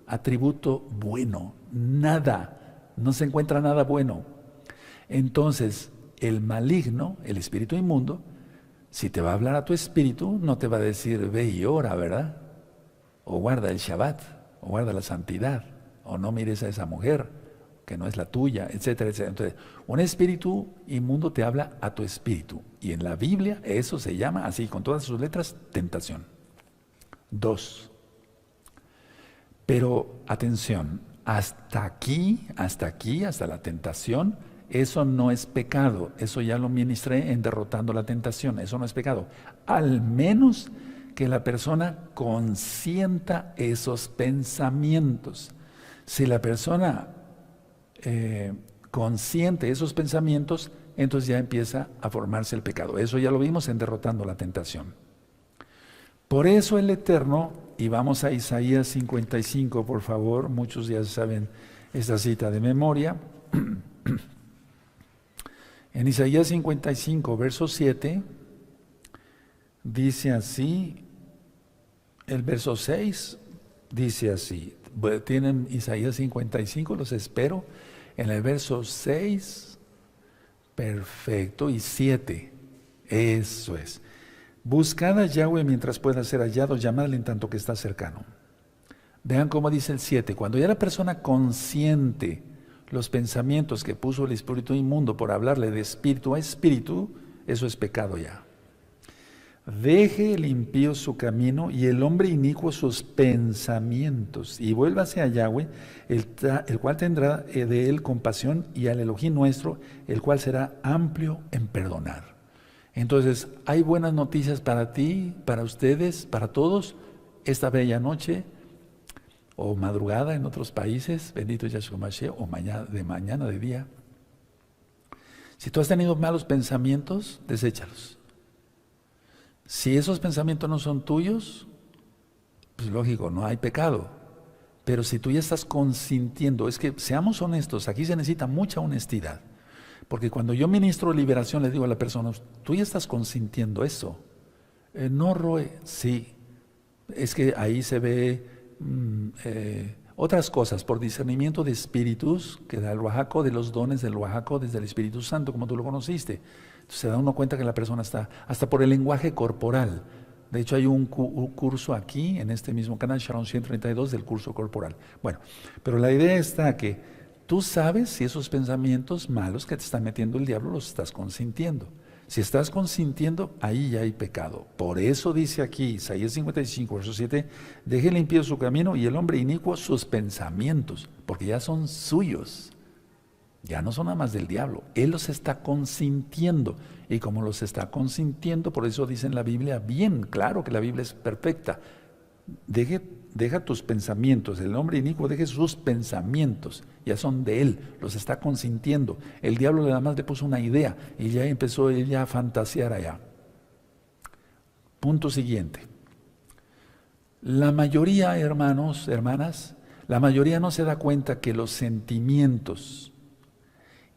atributo bueno, nada. No se encuentra nada bueno. Entonces, el maligno, el espíritu inmundo, si te va a hablar a tu espíritu, no te va a decir, ve y ora, ¿verdad? O guarda el Shabbat, o guarda la santidad, o no mires a esa mujer que no es la tuya, etcétera, etcétera. Entonces, un espíritu inmundo te habla a tu espíritu. Y en la Biblia eso se llama así, con todas sus letras, tentación. 2. Pero, atención, hasta aquí, hasta la tentación, eso no es pecado. Eso ya lo ministré en Derrotando la Tentación. Eso no es pecado. Al menos que la persona consienta esos pensamientos. Si la persona consiente esos pensamientos, entonces ya empieza a formarse el pecado. Eso ya lo vimos en Derrotando la Tentación. Por eso el Eterno, y vamos a Isaías 55, por favor, muchos ya saben esta cita de memoria. En Isaías 55, verso 7, dice así, el verso 6 dice así, tienen Isaías 55, los espero, en el verso 6, perfecto, y 7, eso es. Buscad a Yahweh mientras pueda ser hallado, llamadle en tanto que está cercano. Vean cómo dice el 7, cuando ya la persona consciente los pensamientos que puso el espíritu inmundo por hablarle de espíritu a espíritu, eso es pecado ya. Deje el impío su camino y el hombre inicuo sus pensamientos, y vuélvase a Yahweh, el cual tendrá de él compasión, y al Elohim nuestro, el cual será amplio en perdonar. Entonces, hay buenas noticias para ti, para ustedes, para todos, esta bella noche, o madrugada en otros países, bendito Yahshua Mashiach, o mañana de día. Si tú has tenido malos pensamientos, deséchalos. Si esos pensamientos no son tuyos, pues lógico, no hay pecado. Pero si tú ya estás consintiendo, es que seamos honestos, aquí se necesita mucha honestidad. Porque cuando yo ministro liberación, le digo a la persona, tú ya estás consintiendo eso. No, Roe, sí. Es que ahí se ve otras cosas, por discernimiento de espíritus, que da el Oaxaco, de los dones del Oaxaco, desde el Espíritu Santo, como tú lo conociste. Entonces se da uno cuenta que la persona está, hasta por el lenguaje corporal. De hecho hay un curso aquí, en este mismo canal, Sharon 132, del curso corporal. Bueno, pero la idea está que tú sabes si esos pensamientos malos que te está metiendo el diablo los estás consintiendo. Si estás consintiendo, ahí ya hay pecado. Por eso dice aquí, Isaías 55, verso 7, deje limpio su camino y el hombre inicuo sus pensamientos, porque ya son suyos. Ya no son nada más del diablo. Él los está consintiendo. Y como los está consintiendo, por eso dice en la Biblia, bien claro que la Biblia es perfecta. Deja tus pensamientos. El hombre inicuo deje sus pensamientos. Ya son de él. Los está consintiendo. El diablo nada más le puso una idea y ya empezó ella a fantasear allá. Punto siguiente. La mayoría, hermanos, hermanas, la mayoría no se da cuenta que los sentimientos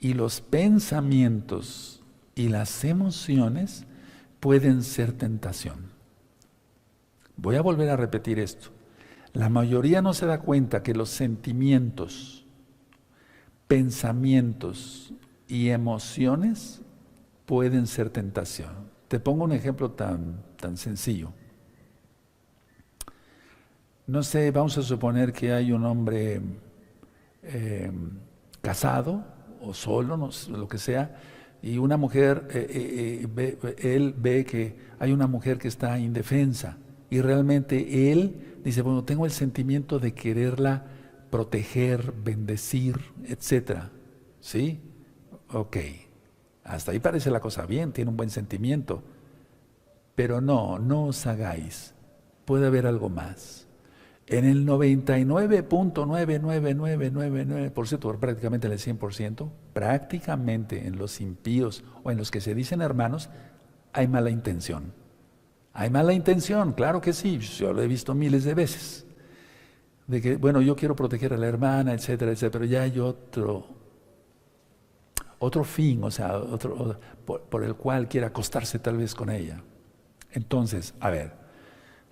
y los pensamientos y las emociones pueden ser tentación. Voy a volver a repetir esto. La mayoría no se da cuenta que los sentimientos, pensamientos y emociones pueden ser tentación. Te pongo un ejemplo tan sencillo. No sé, vamos a suponer que hay un hombre casado o solo, no sé, lo que sea, y una mujer, él ve que hay una mujer que está indefensa y realmente él dice, bueno, tengo el sentimiento de quererla proteger, bendecir, etcétera. ¿Sí? Ok. Hasta ahí parece la cosa bien, tiene un buen sentimiento. Pero no os hagáis. Puede haber algo más. En el 99.99999%, prácticamente en el 100%, prácticamente en los impíos o en los que se dicen hermanos, hay mala intención. Hay mala intención, claro que sí, yo lo he visto miles de veces. De que, bueno, yo quiero proteger a la hermana, etcétera, etcétera, pero ya hay otro fin, o sea, por el cual quiere acostarse tal vez con ella. Entonces, a ver,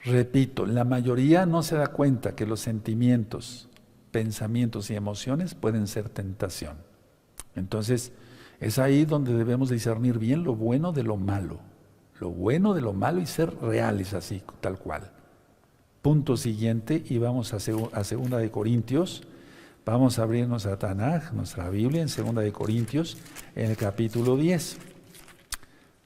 repito, la mayoría no se da cuenta que los sentimientos, pensamientos y emociones pueden ser tentación. Entonces, es ahí donde debemos discernir bien lo bueno de lo malo. Lo bueno de lo malo y ser reales así, tal cual. Punto siguiente, y vamos a Segunda de Corintios. Vamos a abrirnos a Tanaj, nuestra Biblia, en Segunda de Corintios, en el capítulo 10.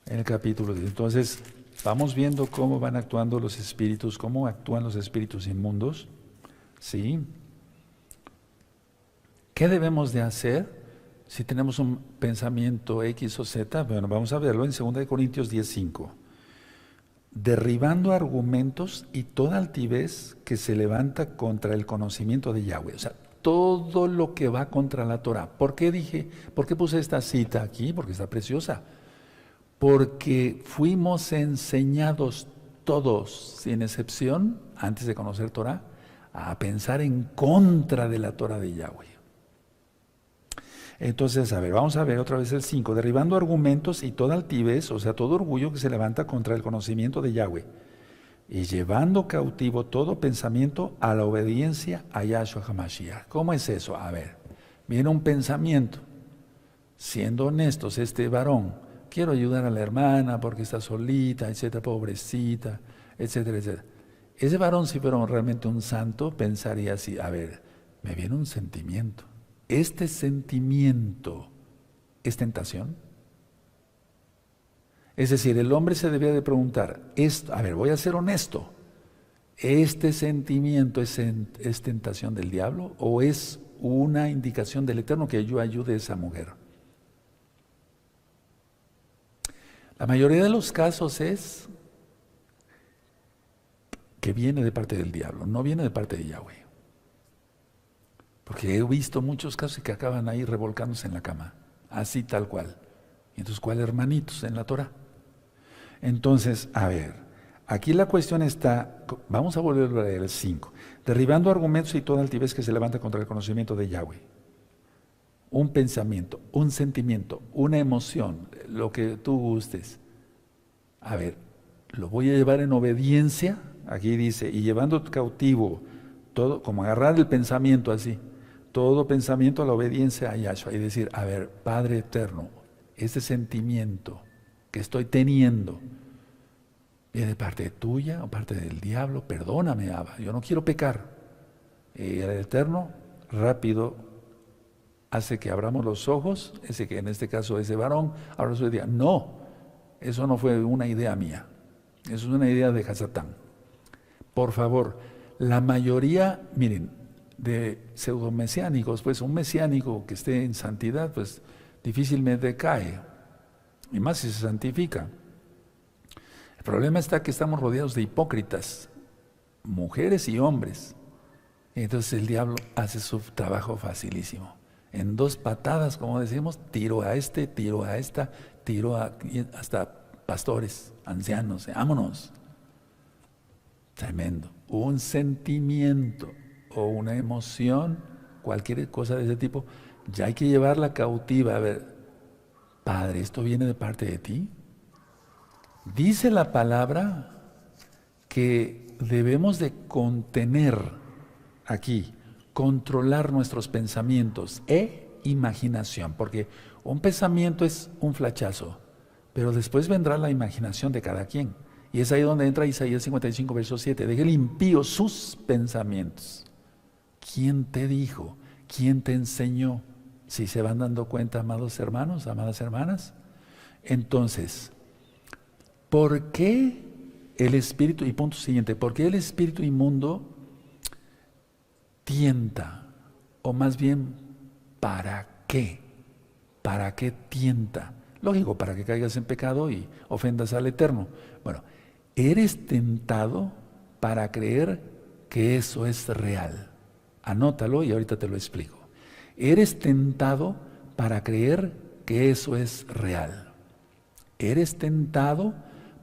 En el capítulo 10. Entonces, vamos viendo cómo van actuando los espíritus, cómo actúan los espíritus inmundos. ¿Sí? ¿Qué debemos de hacer si tenemos un pensamiento X o Z? Bueno, vamos a verlo en 2 de Corintios 10:5. Derribando argumentos y toda altivez que se levanta contra el conocimiento de Yahweh. O sea, todo lo que va contra la Torah. ¿Por qué puse esta cita aquí? Porque está preciosa. Porque fuimos enseñados todos, sin excepción, antes de conocer Torah, a pensar en contra de la Torah de Yahweh. Entonces, a ver, vamos a ver otra vez el 5. Derribando argumentos y toda altivez, o sea, todo orgullo que se levanta contra el conocimiento de Yahweh. Y llevando cautivo todo pensamiento a la obediencia a Yahshua HaMashiach. ¿Cómo es eso? A ver, viene un pensamiento. Siendo honestos, este varón, quiero ayudar a la hermana porque está solita, etcétera, pobrecita, etcétera, etcétera. Ese varón, si fuera realmente un santo, pensaría así, a ver, me viene un sentimiento. ¿Este sentimiento es tentación? Es decir, el hombre se debía de preguntar, a ver, voy a ser honesto, ¿este sentimiento es tentación del diablo o es una indicación del Eterno que yo ayude a esa mujer? La mayoría de los casos es que viene de parte del diablo, no viene de parte de Yahweh. Porque he visto muchos casos que acaban ahí revolcándose en la cama, así tal cual. Y entonces, ¿cuál hermanitos en la Torah? Entonces, a ver, aquí la cuestión está, vamos a volver a leer el 5. Derribando argumentos y toda altivez que se levanta contra el conocimiento de Yahweh. Un pensamiento, un sentimiento, una emoción, lo que tú gustes. A ver, lo voy a llevar en obediencia, aquí dice, y llevando cautivo todo, como agarrar el pensamiento así, todo pensamiento a la obediencia a Yahshua y decir, a ver, Padre eterno, este sentimiento que estoy teniendo, ¿viene de parte tuya o parte del diablo? Perdóname, Abba, yo no quiero pecar. El Eterno rápido hace que abramos los ojos, ese que en este caso ese varón, ahora su idea. No, eso no fue una idea mía, eso es una idea de Hasatán. Por favor, la mayoría, miren, de pseudomesiánicos, pues un mesiánico que esté en santidad, pues difícilmente cae, y más si se santifica. El problema está que estamos rodeados de hipócritas, mujeres y hombres. Y entonces el diablo hace su trabajo facilísimo. En 2 patadas, como decimos, tiro a este, tiro a esta, hasta pastores, ancianos, vámonos. Tremendo. Un sentimiento o una emoción, cualquier cosa de ese tipo, ya hay que llevarla cautiva. A ver, Padre, ¿esto viene de parte de ti? Dice la palabra que debemos de contener aquí, controlar nuestros pensamientos e imaginación, porque un pensamiento es un flachazo, pero después vendrá la imaginación de cada quien. Y es ahí donde entra Isaías 55, verso 7. Deje el impío sus pensamientos. ¿Quién te dijo? ¿Quién te enseñó? Si se van dando cuenta, amados hermanos, amadas hermanas. Entonces, ¿por qué el espíritu, y punto siguiente, por qué el espíritu inmundo tienta? O más bien, ¿para qué? ¿Para qué tienta? Lógico, para que caigas en pecado y ofendas al Eterno. Bueno, eres tentado para creer que eso es real. Anótalo y ahorita te lo explico. Eres tentado para creer que eso es real. Eres tentado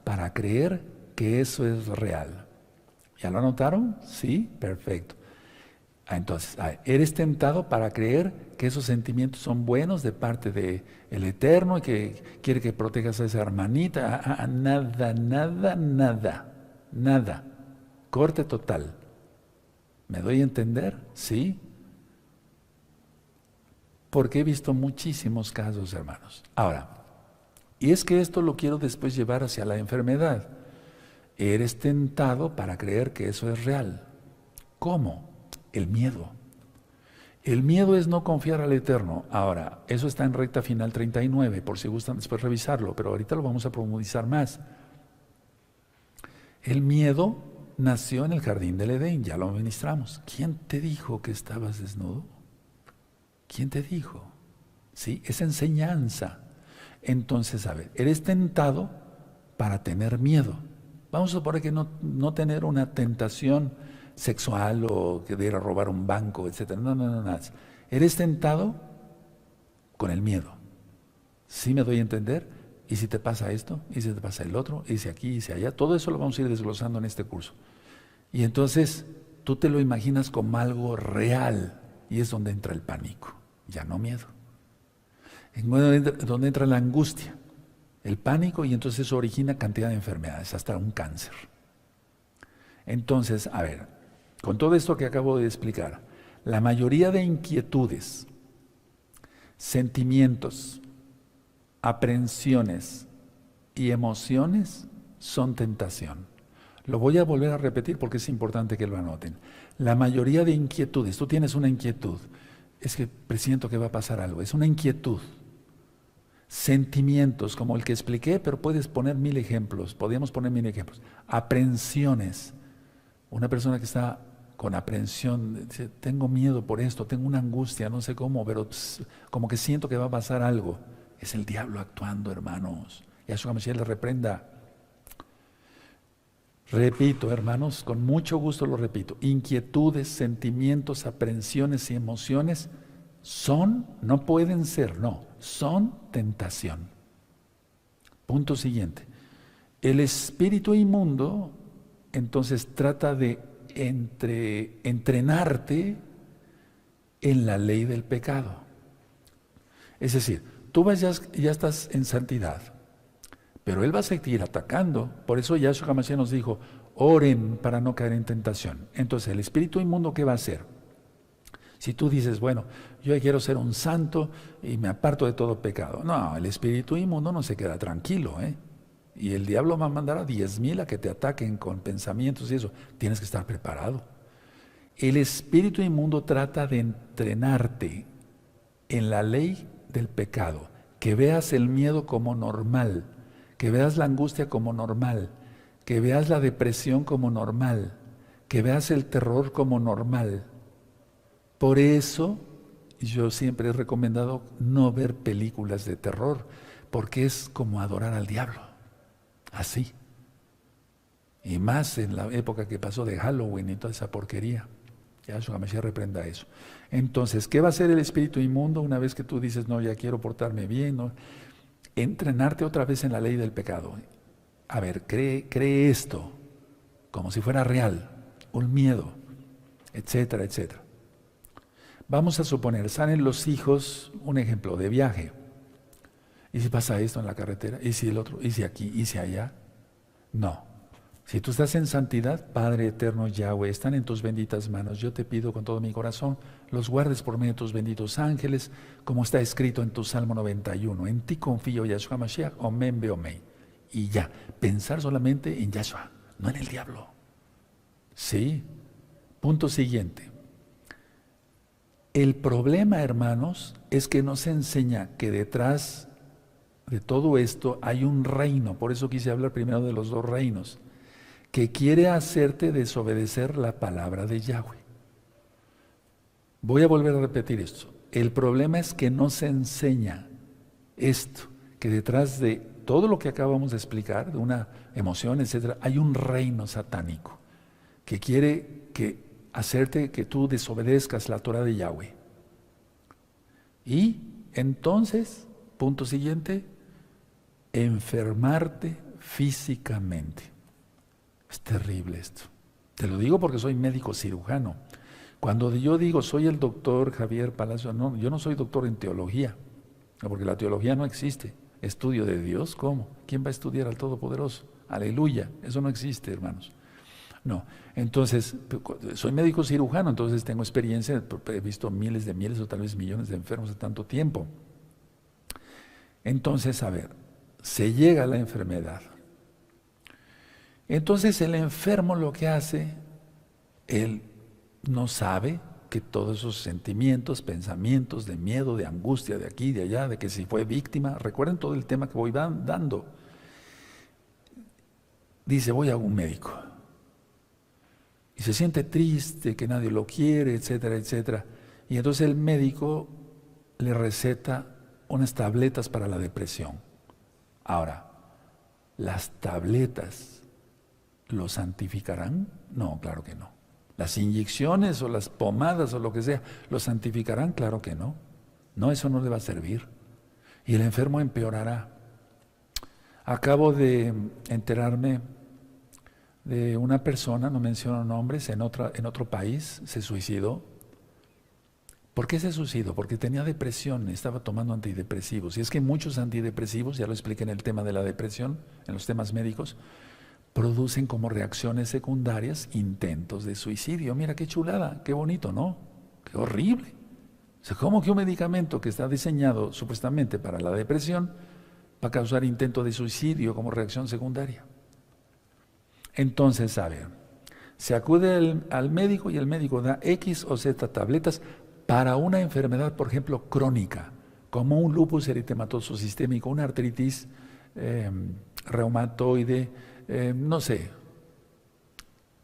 para creer que eso es real. ¿Ya lo anotaron? Sí, perfecto. Entonces, eres tentado para creer que esos sentimientos son buenos de parte del Eterno y que quiere que protejas a esa hermanita. Nada, nada, nada, nada. Corte total. ¿Me doy a entender? Sí. Porque he visto muchísimos casos, hermanos. Ahora, y es que esto lo quiero después llevar hacia la enfermedad. Eres tentado para creer que eso es real. ¿Cómo? El miedo. El miedo es no confiar al Eterno. Ahora, eso está en recta final 39, por si gustan después revisarlo, pero ahorita lo vamos a profundizar más. El miedo nació en el jardín del Edén, ya lo ministramos. ¿Quién te dijo que estabas desnudo? ¿Quién te dijo? ¿Sí? Es enseñanza. Entonces, a ver, eres tentado para tener miedo. Vamos a suponer que no tener una tentación sexual o que de ir a robar un banco, etc. No. Eres tentado con el miedo. ¿Sí me doy a entender? ¿Y si te pasa esto? ¿Y si te pasa el otro? ¿Y si aquí? ¿Y si allá? Todo eso lo vamos a ir desglosando en este curso. Y entonces tú te lo imaginas como algo real y es donde entra el pánico, ya no miedo. Es donde entra la angustia, el pánico, y entonces eso origina cantidad de enfermedades, hasta un cáncer. Entonces, a ver, con todo esto que acabo de explicar, la mayoría de inquietudes, sentimientos, aprehensiones y emociones son tentación. Lo voy a volver a repetir porque es importante que lo anoten. La mayoría de inquietudes, tú tienes una inquietud, es que presiento que va a pasar algo, es una inquietud. Sentimientos como el que expliqué, pero puedes poner 1000 ejemplos, podríamos poner 1000 ejemplos. Aprehensiones, una persona que está con aprehensión, dice, tengo miedo por esto, tengo una angustia, no sé cómo, pero como que siento que va a pasar algo. Es el diablo actuando, hermanos. Yahshua Mashiach le reprenda. Repito, hermanos, con mucho gusto lo repito. Inquietudes, sentimientos, aprehensiones y emociones no pueden ser, son tentación. Punto siguiente. El espíritu inmundo, entonces, trata de entrenarte en la ley del pecado. Es decir, tú ya estás en santidad, pero él va a seguir atacando. Por eso Yahshua HaMashiach nos dijo, oren para no caer en tentación. Entonces, el espíritu inmundo, ¿qué va a hacer? Si tú dices, bueno, yo quiero ser un santo y me aparto de todo pecado. No, el espíritu inmundo no se queda tranquilo, ¿eh? Y el diablo va a mandar a 10,000 a que te ataquen con pensamientos y eso. Tienes que estar preparado. El espíritu inmundo trata de entrenarte en la ley del pecado, que veas el miedo como normal, que veas la angustia como normal, que veas la depresión como normal, que veas el terror como normal. Por eso yo siempre he recomendado no ver películas de terror, porque es como adorar al diablo, así. Y más en la época que pasó de Halloween y toda esa porquería. Yahshua Mashiach reprenda eso. Entonces, ¿qué va a hacer el espíritu inmundo una vez que tú dices, no, ya quiero portarme bien? ¿No? Entrenarte otra vez en la ley del pecado. A ver, cree esto como si fuera real, un miedo, etcétera, etcétera. Vamos a suponer, salen los hijos, un ejemplo, de viaje. ¿Y si pasa esto en la carretera? ¿Y si el otro? ¿Y si aquí? ¿Y si allá? No. Si tú estás en santidad, Padre eterno Yahweh, están en tus benditas manos. Yo te pido con todo mi corazón, los guardes por medio de tus benditos ángeles, como está escrito en tu Salmo 91. En ti confío, Yahshua Mashiach, omen beomei. Y ya, pensar solamente en Yahshua, no en el diablo. Sí. Punto siguiente. El problema, hermanos, es que nos enseña que detrás de todo esto hay un reino. Por eso quise hablar primero de los dos reinos, que quiere hacerte desobedecer la palabra de Yahweh. Voy a volver a repetir esto. El problema es que no se enseña esto, que detrás de todo lo que acabamos de explicar, de una emoción, etcétera, hay un reino satánico que quiere hacerte que tú desobedezcas la Torah de Yahweh. Y entonces, punto siguiente, enfermarte físicamente. Es terrible esto. Te lo digo porque soy médico cirujano. Cuando yo digo soy el doctor Javier Palacio, no, yo no soy doctor en teología, porque la teología no existe. Estudio de Dios, ¿cómo? ¿Quién va a estudiar al Todopoderoso? Aleluya, eso no existe, hermanos. No, entonces, soy médico cirujano, entonces tengo experiencia, he visto miles o tal vez millones de enfermos de tanto tiempo. Entonces, a ver, se llega a la enfermedad. Entonces el enfermo lo que hace, él no sabe que todos esos sentimientos, pensamientos de miedo, de angustia, de aquí, de allá, de que si fue víctima, recuerden todo el tema que voy dando. Dice, voy a un médico. Y se siente triste, que nadie lo quiere, etcétera, etcétera. Y entonces el médico le receta unas tabletas para la depresión. Ahora, ¿las tabletas lo santificarán? No, claro que no. ¿Las inyecciones o las pomadas o lo que sea, lo santificarán? Claro que no. No, eso no le va a servir. Y el enfermo empeorará. Acabo de enterarme de una persona, no menciono nombres, en otro país, se suicidó. ¿Por qué se suicidó? Porque tenía depresión, estaba tomando antidepresivos. Y es que muchos antidepresivos, ya lo expliqué en el tema de la depresión, en los temas médicos, producen como reacciones secundarias intentos de suicidio. Mira qué chulada, qué bonito, ¿no? Qué horrible. O sea, ¿cómo que un medicamento que está diseñado supuestamente para la depresión va a causar intento de suicidio como reacción secundaria? Entonces, a ver, se acude al médico y el médico da X o Z tabletas para una enfermedad, por ejemplo, crónica, como un lupus eritematoso sistémico, una artritis reumatoide, no sé.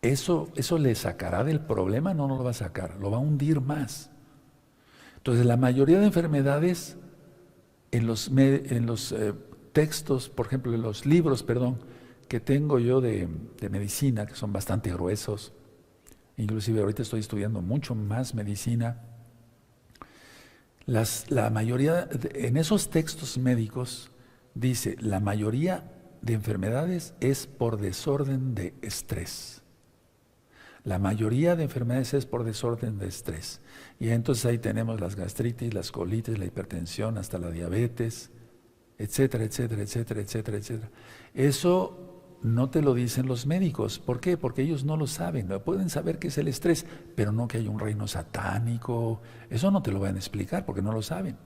¿Eso le sacará del problema? No lo va a sacar, lo va a hundir más. Entonces, la mayoría de enfermedades en los textos, por ejemplo, en los libros, que tengo yo de medicina, que son bastante gruesos, inclusive ahorita estoy estudiando mucho más medicina, la mayoría, en esos textos médicos, dice, la mayoría de enfermedades es por desorden de estrés. La mayoría de enfermedades es por desorden de estrés. Y entonces ahí tenemos las gastritis, las colitis, la hipertensión, hasta la diabetes, etcétera, etcétera, etcétera, etcétera, etcétera. Eso no te lo dicen los médicos. ¿Por qué? Porque ellos no lo saben. Pueden saber qué es el estrés, pero no que hay un reino satánico. Eso no te lo van a explicar porque no lo saben.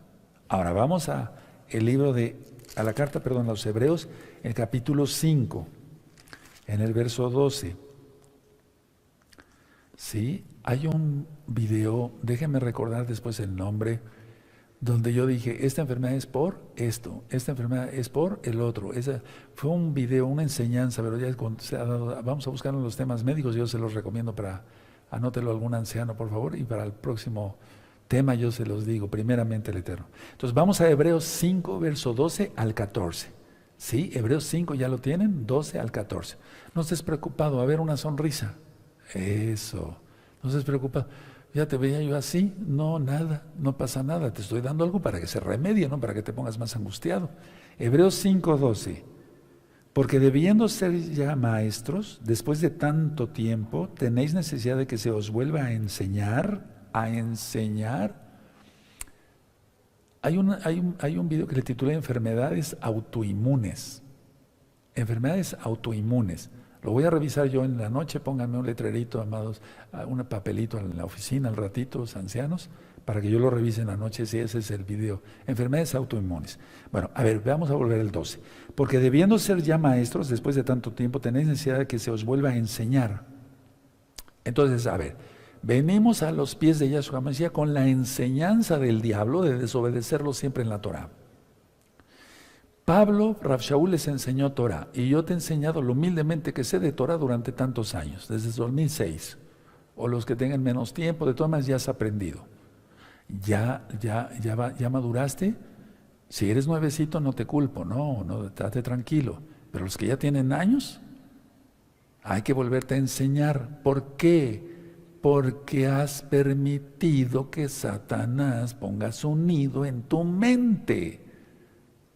Ahora vamos a la carta a los Hebreos, el capítulo 5, en el verso 12. Sí, hay un video, déjenme recordar después el nombre, donde yo dije, esta enfermedad es por esto, esta enfermedad es por el otro. Fue un video, una enseñanza, pero ya vamos a buscar en los temas médicos, yo se los recomiendo anótelo algún anciano, por favor, y para el próximo tema yo se los digo, primeramente el Eterno. Entonces vamos a Hebreos 5, verso 12 al 14. ¿Sí? Hebreos 5, ¿ya lo tienen? 12 al 14. No estés preocupado, a ver una sonrisa. Eso, no estés preocupado. Ya te veía yo así, no, nada, no pasa nada, te estoy dando algo para que se remedie, no para que te pongas más angustiado. Hebreos 5:12, porque debiendo ser ya maestros, después de tanto tiempo, tenéis necesidad de que se os vuelva a enseñar. Hay un video que le titulé Enfermedades autoinmunes. Enfermedades autoinmunes. Lo voy a revisar yo en la noche, pónganme un letrerito, amados, un papelito en la oficina al ratito, los ancianos, para que yo lo revise en la noche, si ese es el video. Enfermedades autoinmunes. Bueno, a ver, vamos a volver al 12. Porque debiendo ser ya maestros, después de tanto tiempo, tenéis necesidad de que se os vuelva a enseñar. Entonces, a ver, venimos a los pies de Yahshua Mashiach con la enseñanza del diablo de desobedecerlo siempre en la Torah. Pablo, Rav Shaul les enseñó Torah, y yo te he enseñado lo humildemente que sé de Torah durante tantos años, desde 2006, o los que tengan menos tiempo, de todas maneras ya has aprendido. ¿Ya maduraste? Si eres nuevecito no te culpo, no, estate tranquilo, pero los que ya tienen años, hay que volverte a enseñar. ¿Por qué? Porque has permitido que Satanás ponga su nido en tu mente.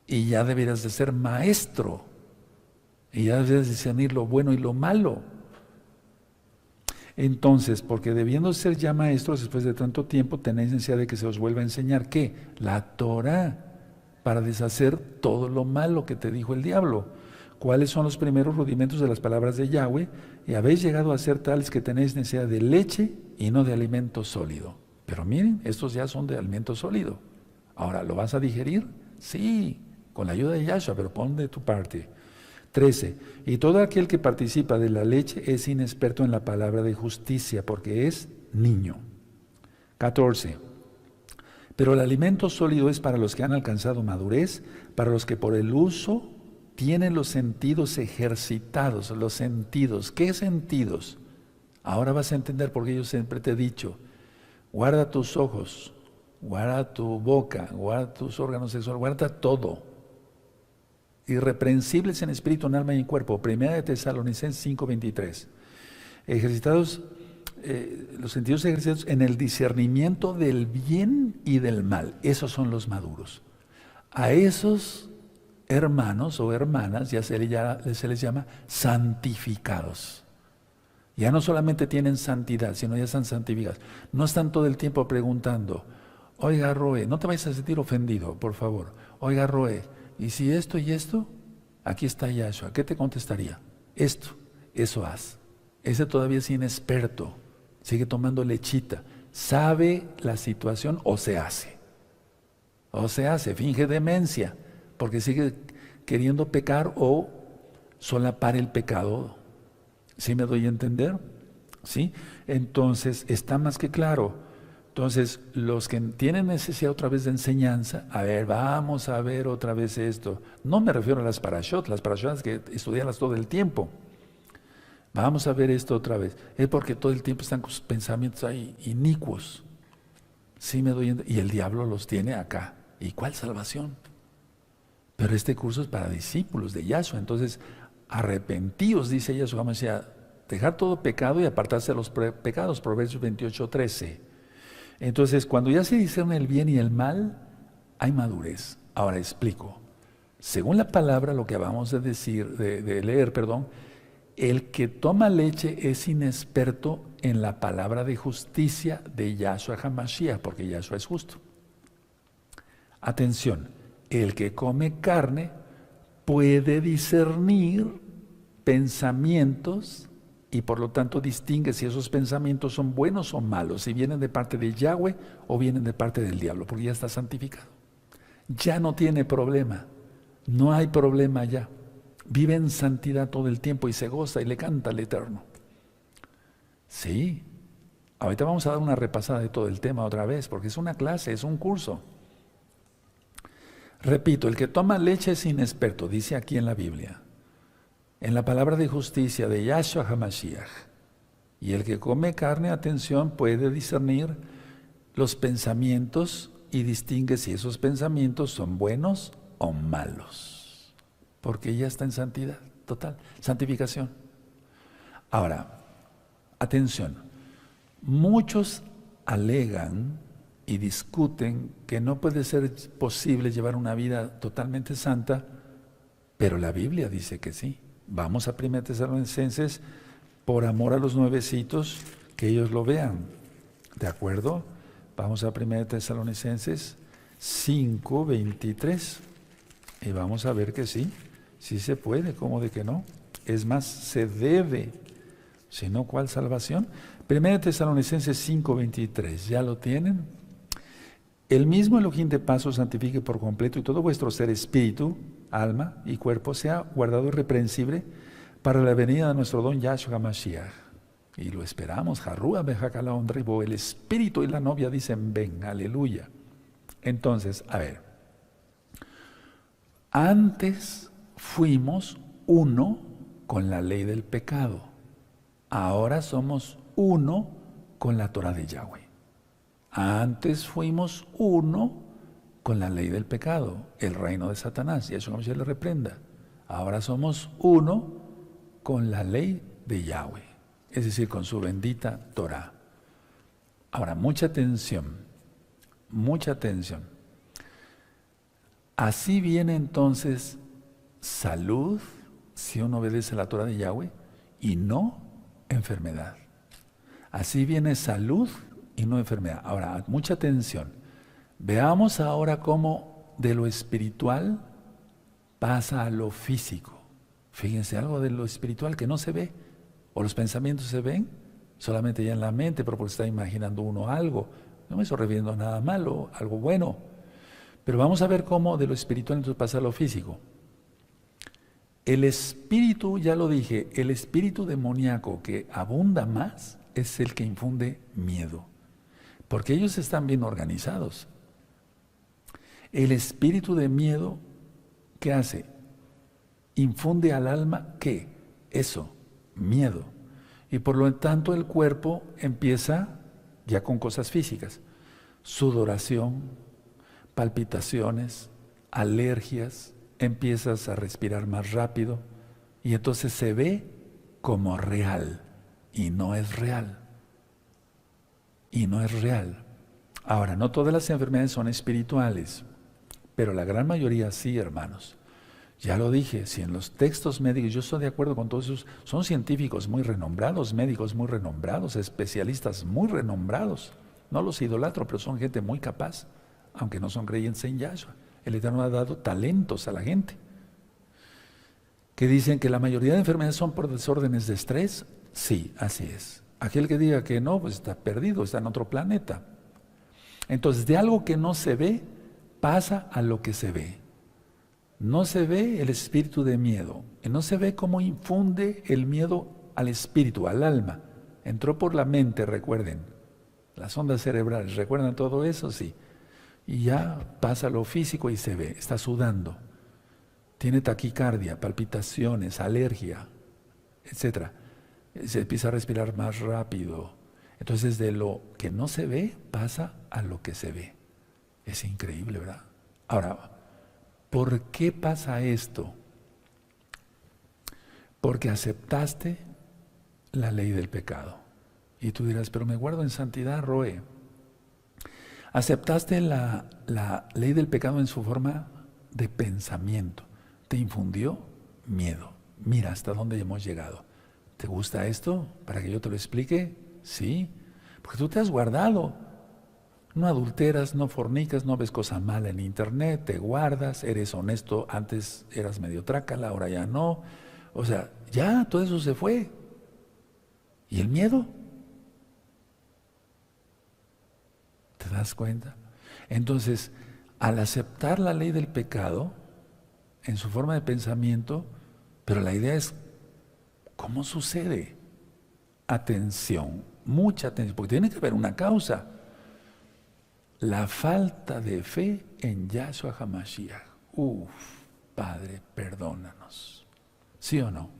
Y ya deberías de ser maestro. Y ya deberías discernir lo bueno y lo malo. Entonces, porque debiendo ser ya maestros después de tanto tiempo, tenéis necesidad de que se os vuelva a enseñar, ¿qué? La Torah, para deshacer todo lo malo que te dijo el diablo. ¿Cuáles son los primeros rudimentos de las palabras de Yahweh? Y habéis llegado a ser tales que tenéis necesidad de leche y no de alimento sólido. Pero miren, estos ya son de alimento sólido. Ahora, ¿lo vas a digerir? Sí, con la ayuda de Yahshua, pero pon de tu parte. 13. Y todo aquel que participa de la leche es inexperto en la palabra de justicia, porque es niño. 14. Pero el alimento sólido es para los que han alcanzado madurez, para los que por el uso tienen los sentidos ejercitados, los sentidos. ¿Qué sentidos? Ahora vas a entender porque yo siempre te he dicho, guarda tus ojos, guarda tu boca, guarda tus órganos sexuales, guarda todo. Irreprensibles en espíritu, en alma y en cuerpo. Primera de Tesalonicenses 5:23. Ejercitados, los sentidos ejercitados en el discernimiento del bien y del mal. Esos son los maduros. A esos hermanos o hermanas ya se les llama santificados. Ya no solamente tienen santidad, sino ya están santificados. No están todo el tiempo preguntando, oiga Roe, no te vayas a sentir ofendido, por favor. Oiga Roe, ¿y si esto y esto? Aquí está Yahshua, ¿qué te contestaría? Esto, eso haz. Ese todavía es inexperto, sigue tomando lechita. Sabe la situación o se hace. O se hace, finge demencia, porque sigue queriendo pecar o solapar el pecado. ¿Sí me doy a entender? ¿Sí? Entonces, está más que claro. Entonces, los que tienen necesidad otra vez de enseñanza, a ver, vamos a ver otra vez esto. No me refiero a las parashot que estudiarlas todo el tiempo. Vamos a ver esto otra vez. Es porque todo el tiempo están con sus pensamientos ahí inicuos. ¿Sí me doy a entender? Y el diablo los tiene acá. ¿Y cuál salvación? Pero este curso es para discípulos de Yahshua. Entonces, arrepentidos, dice Yahshua HaMashiach, dejar todo pecado y apartarse de los pecados, Proverbios 28:13. Entonces, cuando ya se discierne el bien y el mal, hay madurez. Ahora explico. Según la palabra, lo que acabamos de decir, de leer, el que toma leche es inexperto en la palabra de justicia de Yahshua HaMashiach, porque Yahshua es justo. Atención, el que come carne puede discernir pensamientos y por lo tanto distingue si esos pensamientos son buenos o malos, si vienen de parte de Yahweh o vienen de parte del diablo, porque ya está santificado. Ya no tiene problema, no hay problema ya. Vive en santidad todo el tiempo y se goza y le canta al Eterno. Sí, ahorita vamos a dar una repasada de todo el tema otra vez, porque es una clase, es un curso. Repito, el que toma leche es inexperto, dice aquí en la Biblia, en la palabra de justicia de Yahshua HaMashiach. Y el que come carne, atención, puede discernir los pensamientos y distingue si esos pensamientos son buenos o malos, porque ya está en santidad total, santificación. Ahora, atención, muchos alegan y discuten que no puede ser posible llevar una vida totalmente santa, pero la Biblia dice que sí. Vamos a 1 Tesalonicenses, por amor a los nuevecitos, que ellos lo vean. ¿De acuerdo? Vamos a 1 Tesalonicenses 5:23 y vamos a ver que sí se puede, ¿cómo de que no? Es más, se debe, si no, ¿cuál salvación? 1 Tesalonicenses 5:23, ¿ya lo tienen? El mismo Elohim de paz os santifique por completo y todo vuestro ser, espíritu, alma y cuerpo sea guardado irreprensible para la venida de nuestro don Yahshua HaMashiach. Y lo esperamos, Jarrúa Bejakalaon Ribo, el espíritu y la novia dicen ven, aleluya. Entonces, a ver, antes fuimos uno con la ley del pecado, ahora somos uno con la Torah de Yahweh. Antes fuimos uno con la ley del pecado, el reino de Satanás, y eso no se le reprenda. Ahora somos uno con la ley de Yahweh, es decir, con su bendita Torah. Ahora, mucha atención, mucha atención. Así viene entonces salud, si uno obedece la Torah de Yahweh, y no enfermedad. Así viene salud y no enfermedad. Ahora, mucha atención. Veamos ahora cómo de lo espiritual pasa a lo físico. Fíjense, algo de lo espiritual que no se ve, o los pensamientos se ven solamente ya en la mente, pero porque está imaginando uno algo. No me estoy refiriendo a nada malo, algo bueno. Pero vamos a ver cómo de lo espiritual entonces pasa a lo físico. El espíritu, ya lo dije, el espíritu demoníaco que abunda más es el que infunde miedo, porque ellos están bien organizados. El espíritu de miedo, ¿qué hace? Infunde al alma, ¿qué? Eso, miedo. Y por lo tanto el cuerpo empieza ya con cosas físicas, sudoración, palpitaciones, alergias, empiezas a respirar más rápido y entonces se ve como real y no es real. Y no es real. Ahora, no todas las enfermedades son espirituales, pero la gran mayoría sí, hermanos. Ya lo dije, si en los textos médicos, yo estoy de acuerdo con todos esos, son científicos muy renombrados, médicos muy renombrados, especialistas muy renombrados. No los idolatro, pero son gente muy capaz, aunque no son creyentes en Yahshua. El Eterno ha dado talentos a la gente. Que dicen que la mayoría de enfermedades son por desórdenes de estrés. Sí, así es. Aquel que diga que no, pues está perdido, está en otro planeta. Entonces, de algo que no se ve, pasa a lo que se ve. No se ve el espíritu de miedo. No se ve cómo infunde el miedo al espíritu, al alma. Entró por la mente, recuerden. Las ondas cerebrales, ¿recuerdan todo eso? Sí. Y ya pasa a lo físico y se ve. Está sudando. Tiene taquicardia, palpitaciones, alergia, etc. Se empieza a respirar más rápido. Entonces, de lo que no se ve, pasa a lo que se ve. Es increíble, ¿verdad? Ahora, ¿por qué pasa esto? Porque aceptaste la ley del pecado. Y tú dirás, pero me guardo en santidad, Roe. Aceptaste la ley del pecado en su forma de pensamiento. Te infundió miedo. Mira hasta dónde hemos llegado. ¿Te gusta esto? ¿Para que yo te lo explique? Sí. Porque tú te has guardado. No adulteras, no fornicas, no ves cosa mala en internet, te guardas, eres honesto, antes eras medio trácala, ahora ya no. O sea, ya todo eso se fue. ¿Y el miedo? ¿Te das cuenta? Entonces, al aceptar la ley del pecado, en su forma de pensamiento, pero la idea es, ¿cómo sucede? Atención, mucha atención, porque tiene que haber una causa. La falta de fe en Yahshua HaMashiach. Padre, perdónanos. ¿Sí o no?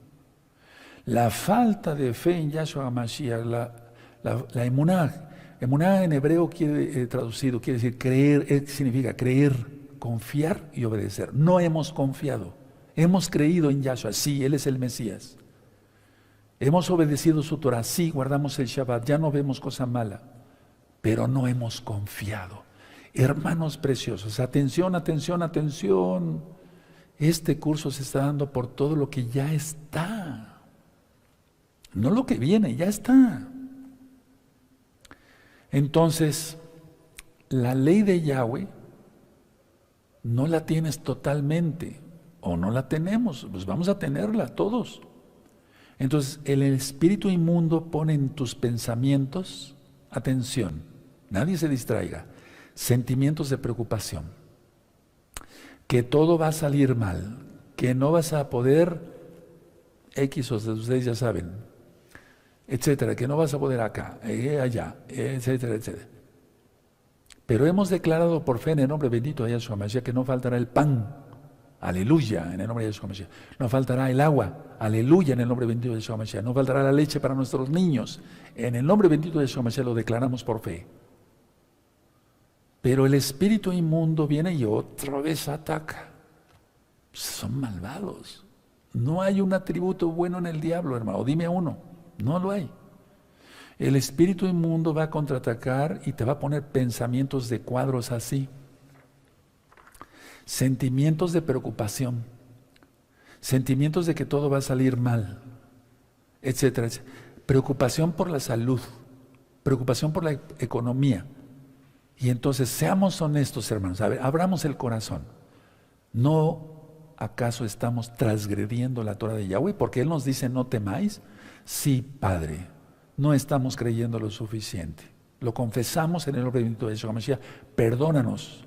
La falta de fe en Yahshua HaMashiach, la emuná. Emuná en hebreo traducido quiere decir creer, significa creer, confiar y obedecer. No hemos confiado. Hemos creído en Yahshua, sí, Él es el Mesías. Hemos obedecido su Torah, sí, guardamos el Shabbat, ya no vemos cosa mala. Pero no hemos confiado. Hermanos preciosos, atención, atención, atención. Este curso se está dando por todo lo que ya está. No lo que viene, ya está. Entonces, la ley de Yahweh no la tienes totalmente, o no la tenemos, pues vamos a tenerla todos. Entonces, el espíritu inmundo pone en tus pensamientos, atención, nadie se distraiga, sentimientos de preocupación, que todo va a salir mal, que no vas a poder, X o Z, ustedes ya saben, etcétera, que no vas a poder acá, allá, etcétera, etcétera. Pero hemos declarado por fe en el nombre bendito de Yahshua Mashiach que no faltará el pan, aleluya, en el nombre de Yahshua Mashiach. No faltará el agua, aleluya, en el nombre bendito de Yahshua Mashiach. No faltará la leche para nuestros niños, en el nombre bendito de Yahshua Mashiach lo declaramos por fe. Pero el espíritu inmundo viene y otra vez ataca. Son malvados. No hay un atributo bueno en el diablo, hermano. Dime uno. No lo hay. El espíritu inmundo va a contraatacar y te va a poner pensamientos de cuadros así. Sentimientos de preocupación, sentimientos de que todo va a salir mal, etcétera, etcétera. Preocupación por la salud, preocupación por la economía. Y entonces seamos honestos, hermanos, a ver, abramos el corazón. ¿No acaso estamos transgrediendo la Torah de Yahweh? Porque Él nos dice no temáis. Sí, Padre, no estamos creyendo lo suficiente. Lo confesamos en el nombre bendito de Yeshua Mashiach. Perdónanos.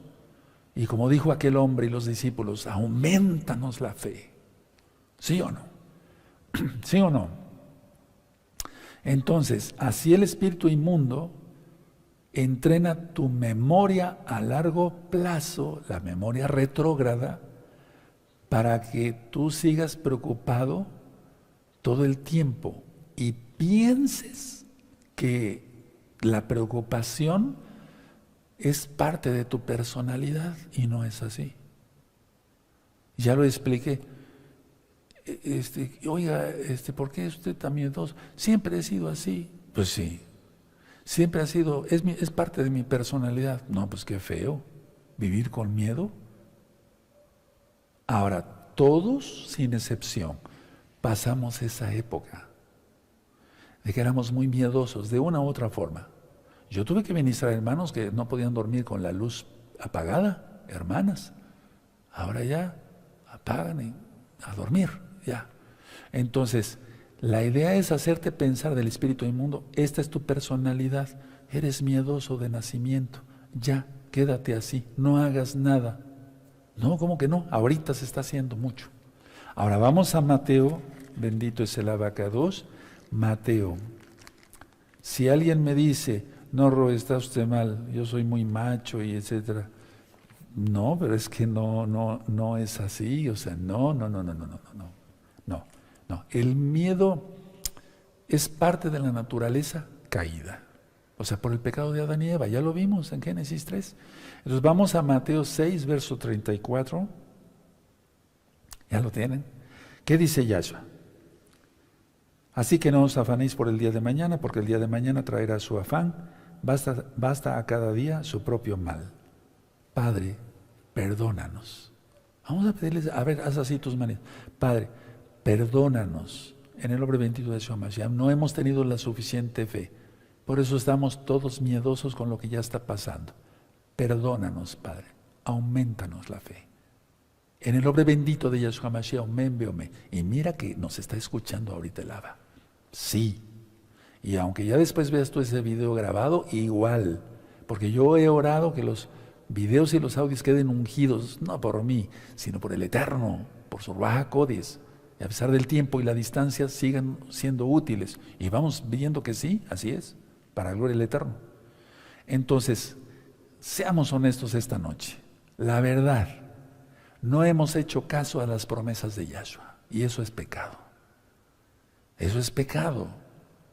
Y como dijo aquel hombre y los discípulos, aumentanos la fe. ¿Sí o no? ¿Sí o no? Entonces, así el espíritu inmundo entrena tu memoria a largo plazo, la memoria retrógrada, para que tú sigas preocupado todo el tiempo y pienses que la preocupación es parte de tu personalidad y no es así. Ya lo expliqué. Oiga, ¿por qué usted tan miedoso? Siempre he sido así. Pues sí, siempre ha sido, es parte de mi personalidad. No, pues qué feo, vivir con miedo. Ahora, todos, sin excepción, pasamos esa época de que éramos muy miedosos, de una u otra forma. Yo tuve que ministrar hermanos que no podían dormir con la luz apagada, hermanas. Ahora ya apagan y a dormir, ya. Entonces, la idea es hacerte pensar del espíritu inmundo, esta es tu personalidad, eres miedoso de nacimiento, ya, quédate así, no hagas nada. No, ¿cómo que no? Ahorita se está haciendo mucho. Ahora vamos a Mateo, bendito es el abacados, Mateo. Si alguien me dice, no, Ro, está usted mal, yo soy muy macho y etcétera. No, pero es que no es así, o sea, no. El miedo es parte de la naturaleza caída. O sea, por el pecado de Adán y Eva, ya lo vimos en Génesis 3. Entonces vamos a Mateo 6, verso 34. ¿Ya lo tienen? ¿Qué dice Yahshua? Así que no os afanéis por el día de mañana, porque el día de mañana traerá su afán. Basta a cada día su propio mal. Padre, perdónanos. Vamos a pedirles, a ver, haz así tus manos. Padre, perdónanos. En el nombre bendito de Yeshua Mashiach, no hemos tenido la suficiente fe. Por eso estamos todos miedosos con lo que ya está pasando. Perdónanos, Padre. Aumentanos la fe. En el nombre bendito de Yeshua Mashiach, omen, beomen. Y mira que nos está escuchando ahorita el Abba. Sí. Y aunque ya después veas tú ese video grabado, igual. Porque yo he orado que los videos y los audios queden ungidos, no por mí, sino por el Eterno, por su Ruach HaKodesh. Y a pesar del tiempo y la distancia, sigan siendo útiles. Y vamos viendo que sí, así es, para gloria del Eterno. Entonces, seamos honestos esta noche. La verdad, no hemos hecho caso a las promesas de Yahshua. Y eso es pecado. Eso es pecado.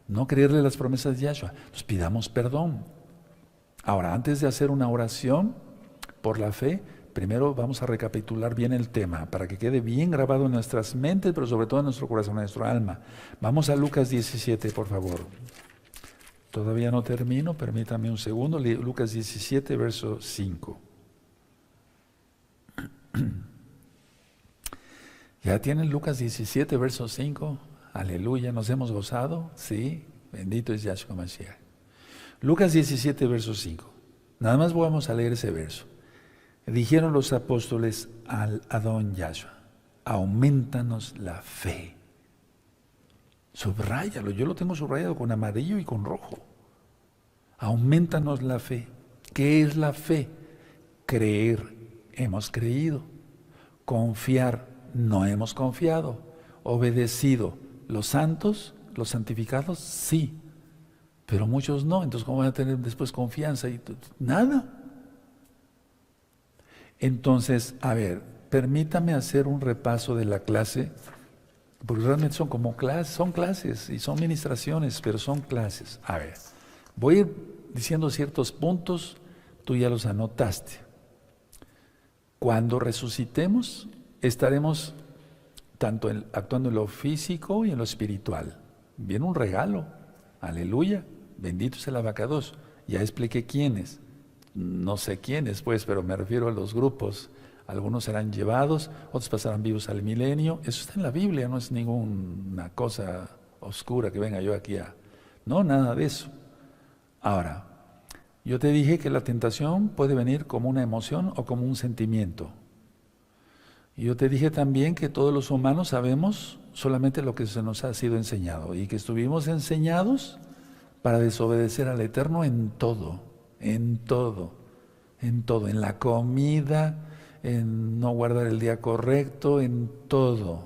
No creerle las promesas de Yahshua. Pues pidamos perdón. Ahora, antes de hacer una oración por la fe, primero vamos a recapitular bien el tema para que quede bien grabado en nuestras mentes, pero sobre todo en nuestro corazón, en nuestro alma. Vamos a Lucas 17, por favor. Todavía no termino, permítame un segundo. Lucas 17, verso 5. ¿Ya tienen Lucas 17, verso 5? Aleluya, ¿nos hemos gozado? Sí, bendito es Yahshua Mashiach. Lucas 17, verso 5. Nada más vamos a leer ese verso. Dijeron los apóstoles al Adón Yahshua, aumentanos la fe. Subráyalo, yo lo tengo subrayado con amarillo y con rojo. Aumentanos la fe. ¿Qué es la fe? Creer, hemos creído. Confiar, no hemos confiado. Obedecido, los santos, los santificados, sí. Pero muchos no, entonces ¿cómo van a tener después confianza? Nada. Entonces, a ver, permítame hacer un repaso de la clase, porque realmente son como clases, son clases y son ministraciones, pero son clases. A ver, voy a ir diciendo ciertos puntos, tú ya los anotaste. Cuando resucitemos, estaremos tanto actuando en lo físico y en lo espiritual. Viene un regalo, aleluya. Bendito es el abacados. Ya expliqué quiénes. No sé quiénes, pues, pero me refiero a los grupos. Algunos serán llevados, otros pasarán vivos al milenio. Eso está en la Biblia, no es ninguna cosa oscura que venga yo aquí a... No, nada de eso. Ahora, yo te dije que la tentación puede venir como una emoción o como un sentimiento. Y yo te dije también que todos los humanos sabemos solamente lo que se nos ha sido enseñado y que estuvimos enseñados para desobedecer al Eterno en todo, en todo, en todo, en la comida, en no guardar el día correcto, en todo.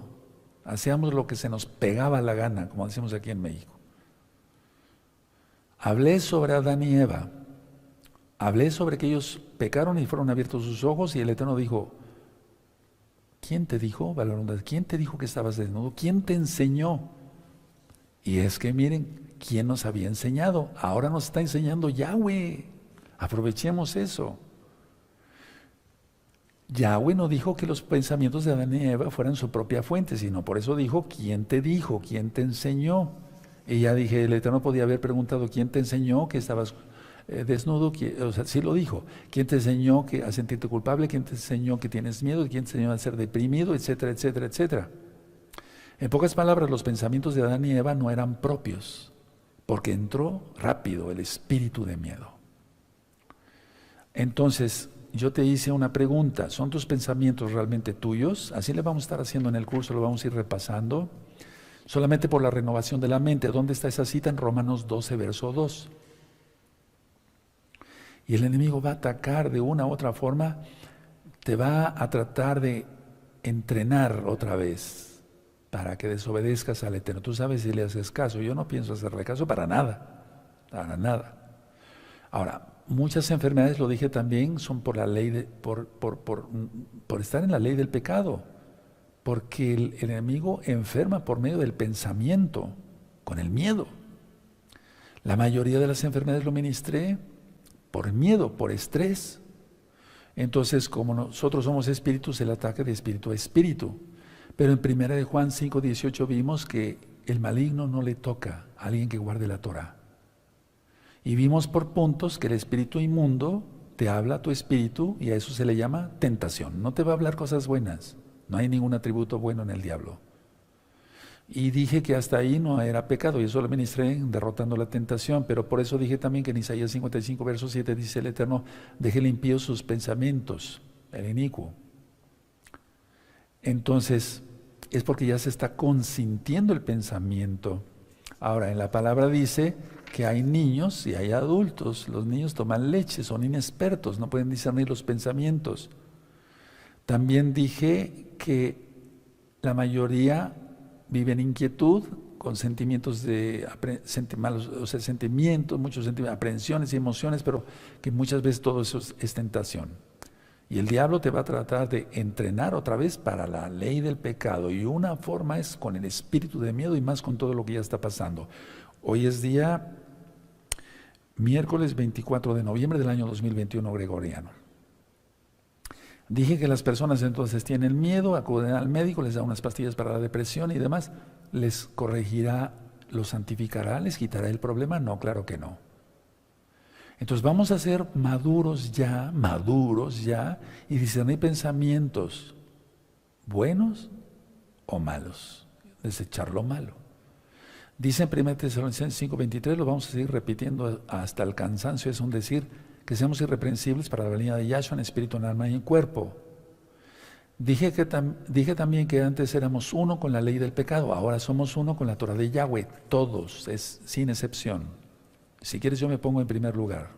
Hacíamos lo que se nos pegaba la gana, como decimos aquí en México. Hablé sobre Adán y Eva, hablé sobre que ellos pecaron y fueron abiertos sus ojos y el Eterno dijo, ¿quién te dijo, Valorunda? ¿Quién te dijo que estabas desnudo? ¿Quién te enseñó? Y es que miren, ¿quién nos había enseñado? Ahora nos está enseñando Yahweh. Aprovechemos eso. Yahweh no dijo que los pensamientos de Adán y Eva fueran su propia fuente, sino por eso dijo, ¿quién te dijo? ¿Quién te enseñó? Y ya dije, el Eterno podía haber preguntado, ¿quién te enseñó que estabas desnudo? O sea, sí lo dijo. ¿Quién te enseñó a sentirte culpable? ¿Quién te enseñó que tienes miedo? ¿Quién te enseñó a ser deprimido? Etcétera, etcétera, etcétera. En pocas palabras, los pensamientos de Adán y Eva no eran propios, porque entró rápido el espíritu de miedo. Entonces, yo te hice una pregunta, ¿son tus pensamientos realmente tuyos? Así le vamos a estar haciendo en el curso, lo vamos a ir repasando. Solamente por la renovación de la mente. ¿Dónde está esa cita? En Romanos 12, verso 2. Y el enemigo va a atacar de una u otra forma, te va a tratar de entrenar otra vez para que desobedezcas al Eterno. Tú sabes si le haces caso. Yo no pienso hacerle caso para nada, para nada. Ahora, muchas enfermedades, lo dije también, son por la ley por estar en la ley del pecado. Porque el enemigo enferma por medio del pensamiento, con el miedo. La mayoría de las enfermedades lo ministré por miedo, por estrés. Entonces, como nosotros somos espíritus, el ataque de espíritu a espíritu. Pero en 1 de Juan 5:18 vimos que el maligno no le toca a alguien que guarde la Torah. Y vimos por puntos que el espíritu inmundo te habla a tu espíritu y a eso se le llama tentación. No te va a hablar cosas buenas. No hay ningún atributo bueno en el diablo. Y dije que hasta ahí no era pecado, y eso lo ministré derrotando la tentación, pero por eso dije también que en Isaías 55, verso 7 dice el Eterno, deje limpios sus pensamientos, el inicuo. Entonces, es porque ya se está consintiendo el pensamiento. Ahora, en la palabra dice que hay niños y hay adultos. Los niños toman leche, son inexpertos, no pueden discernir los pensamientos. También dije que la mayoría vive en inquietud, con sentimientos malos, o sea, sentimientos, muchos sentimientos, aprensiones y emociones, pero que muchas veces todo eso es tentación. Y el diablo te va a tratar de entrenar otra vez para la ley del pecado. Y una forma es con el espíritu de miedo y más con todo lo que ya está pasando. Hoy es día miércoles 24 de noviembre del año 2021 gregoriano. Dije que las personas entonces tienen miedo, acuden al médico, les da unas pastillas para la depresión y demás, ¿les corregirá, los santificará, les quitará el problema? No, claro que no. Entonces vamos a ser maduros ya, y discernir pensamientos buenos o malos, desechar lo malo. Dice en 1 Tesalonicenses 5:23, lo vamos a seguir repitiendo hasta el cansancio, es un decir, que seamos irreprensibles para la venida de Yahshua en espíritu, en alma y en cuerpo. Dije también que antes éramos uno con la ley del pecado, ahora somos uno con la Torah de Yahweh, todos, sin excepción. Si quieres yo me pongo en primer lugar,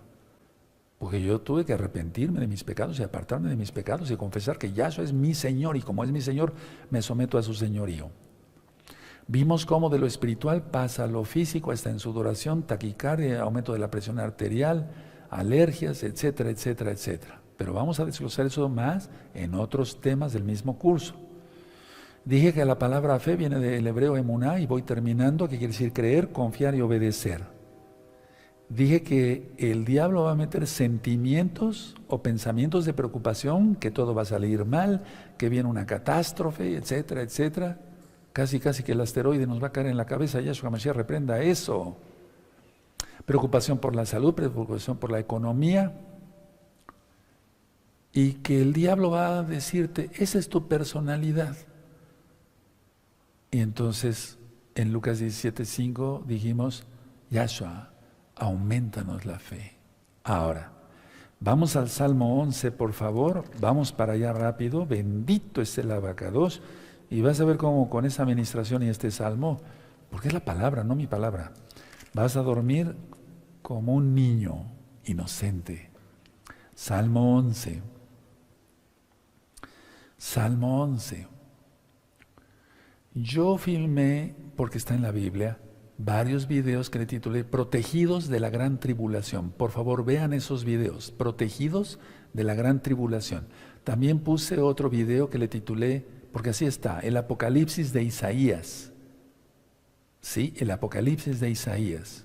porque yo tuve que arrepentirme de mis pecados y apartarme de mis pecados y confesar que Yahshua es mi Señor y como es mi Señor, me someto a su señorío. Vimos cómo de lo espiritual pasa a lo físico, hasta en sudoración, taquicardia, aumento de la presión arterial, alergias, etcétera, etcétera, etcétera. Pero vamos a desglosar eso más en otros temas del mismo curso. Dije que la palabra fe viene del hebreo emuná y voy terminando, que quiere decir creer, confiar y obedecer. Dije que el diablo va a meter sentimientos o pensamientos de preocupación, que todo va a salir mal, que viene una catástrofe, etcétera, etcétera. Casi que el asteroide nos va a caer en la cabeza. Yahshua Mashiach reprenda eso. Preocupación por la salud, preocupación por la economía. Y que el diablo va a decirte, esa es tu personalidad. Y entonces, en Lucas 17:5 dijimos, Yahshua, aumentanos la fe. Ahora, vamos al Salmo 11, por favor, vamos para allá rápido, bendito es el abacados, y vas a ver cómo con esa administración y este Salmo, porque es la palabra, no mi palabra, vas a dormir como un niño inocente. Salmo 11. Salmo 11. Yo filmé, porque está en la Biblia, varios videos que le titulé Protegidos de la Gran Tribulación. Por favor, vean esos videos, Protegidos de la Gran Tribulación. También puse otro video que le titulé, porque así está, el Apocalipsis de Isaías. Sí, el Apocalipsis de Isaías.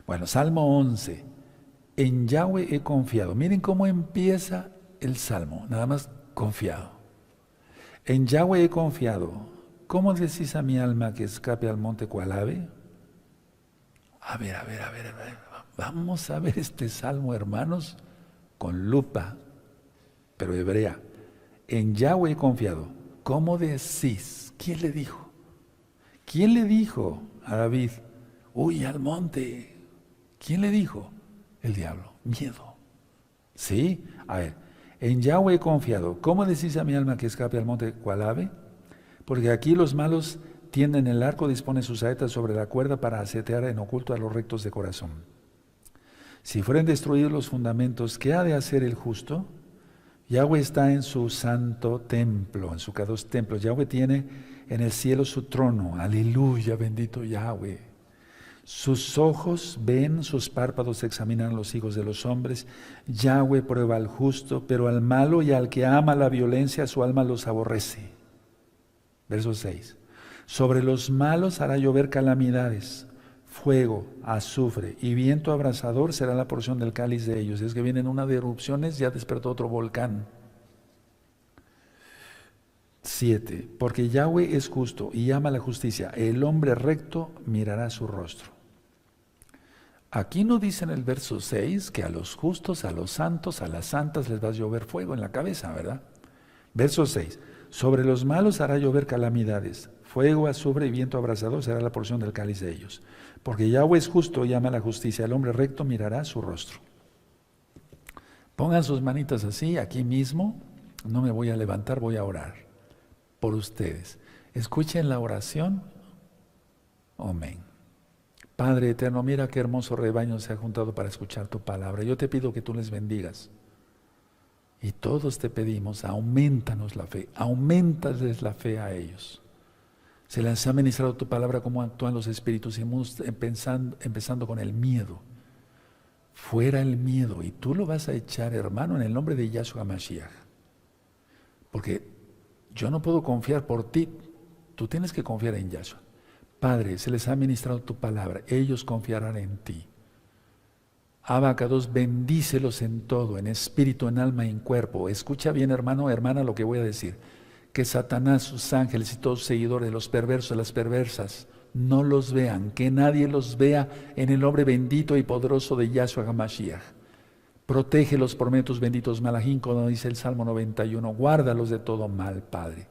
Bueno, Salmo 11. En Yahweh he confiado. Miren cómo empieza el Salmo, nada más confiado. En Yahweh he confiado. ¿Cómo decís a mi alma que escape al monte cual ave? A ver. Vamos a ver este salmo, hermanos, con lupa, pero hebrea. En Yahweh he confiado. ¿Cómo decís? ¿Quién le dijo? ¿Quién le dijo a David? Huye al monte. ¿Quién le dijo? El diablo. Miedo. ¿Sí? A ver. En Yahweh he confiado. ¿Cómo decís a mi alma que escape al monte cual ave? Porque aquí los malos tienden el arco, disponen sus saetas sobre la cuerda para asetear en oculto a los rectos de corazón. Si fueren destruidos los fundamentos, ¿qué ha de hacer el justo? Yahweh está en su santo templo, en su Kadosh templo. Yahweh tiene en el cielo su trono. Aleluya, bendito Yahweh. Sus ojos ven, sus párpados examinan a los hijos de los hombres. Yahweh prueba al justo, pero al malo y al que ama la violencia, su alma los aborrece. Verso 6. Sobre los malos hará llover calamidades, fuego, azufre y viento abrasador será la porción del cáliz de ellos. Es que vienen una de erupciones, ya despertó otro volcán. 7. Porque Yahweh es justo y ama la justicia. El hombre recto mirará su rostro. Aquí no dice en el verso 6 que a los justos, a los santos, a las santas les va a llover fuego en la cabeza, ¿verdad? Verso 6. Sobre los malos hará llover calamidades, fuego, azufre y viento abrasador será la porción del cáliz de ellos. Porque Yahweh es justo y ama la justicia, el hombre recto mirará su rostro. Pongan sus manitas así, aquí mismo, no me voy a levantar, voy a orar por ustedes. Escuchen la oración. Amén. Padre eterno, mira qué hermoso rebaño se ha juntado para escuchar tu palabra. Yo te pido que tú les bendigas. Y todos te pedimos, aumentanos la fe, aumentales la fe a ellos. Se les ha ministrado tu palabra, cómo actúan los espíritus, y empezando con el miedo. Fuera el miedo, y tú lo vas a echar, hermano, en el nombre de Yahshua Mashiach. Porque yo no puedo confiar por ti, tú tienes que confiar en Yahshua. Padre, se les ha ministrado tu palabra, ellos confiarán en ti. Abacados, bendícelos en todo, en espíritu, en alma y en cuerpo. Escucha bien, hermano, hermana, lo que voy a decir. Que Satanás, sus ángeles y todos sus seguidores, los perversos, las perversas, no los vean. Que nadie los vea en el nombre bendito y poderoso de Yahshua HaMashiach. Protégelos por medio de tus benditos malajín, como dice el Salmo 91. Guárdalos de todo mal, Padre.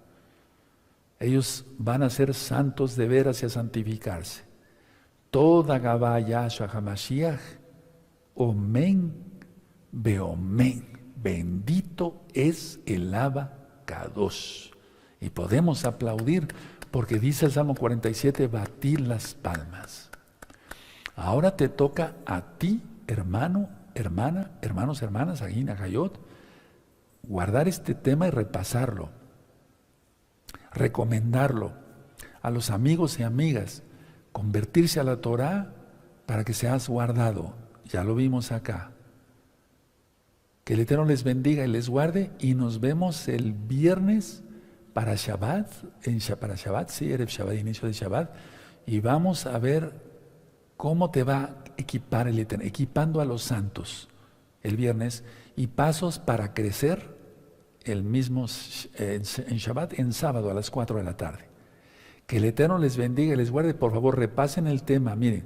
Ellos van a ser santos de veras y a santificarse. Toda Gabá Yahshua HaMashiach. Omen, beomen, bendito es el Abacados. Y podemos aplaudir porque dice el Salmo 47, batir las palmas. Ahora te toca a ti, hermano, hermana, hermanos, hermanas, Agin, Agayot, guardar este tema y repasarlo, recomendarlo a los amigos y amigas, convertirse a la Torah para que seas guardado. Ya lo vimos acá. Que el Eterno les bendiga y les guarde y nos vemos el viernes para Shabbat, para Shabbat, sí, Erev Shabbat, inicio de Shabbat, y vamos a ver cómo te va a equipar el Eterno, equipando a los santos el viernes y pasos para crecer el mismo en Shabbat, en sábado a las 4 de la tarde. Que el Eterno les bendiga y les guarde. Por favor, repasen el tema, miren.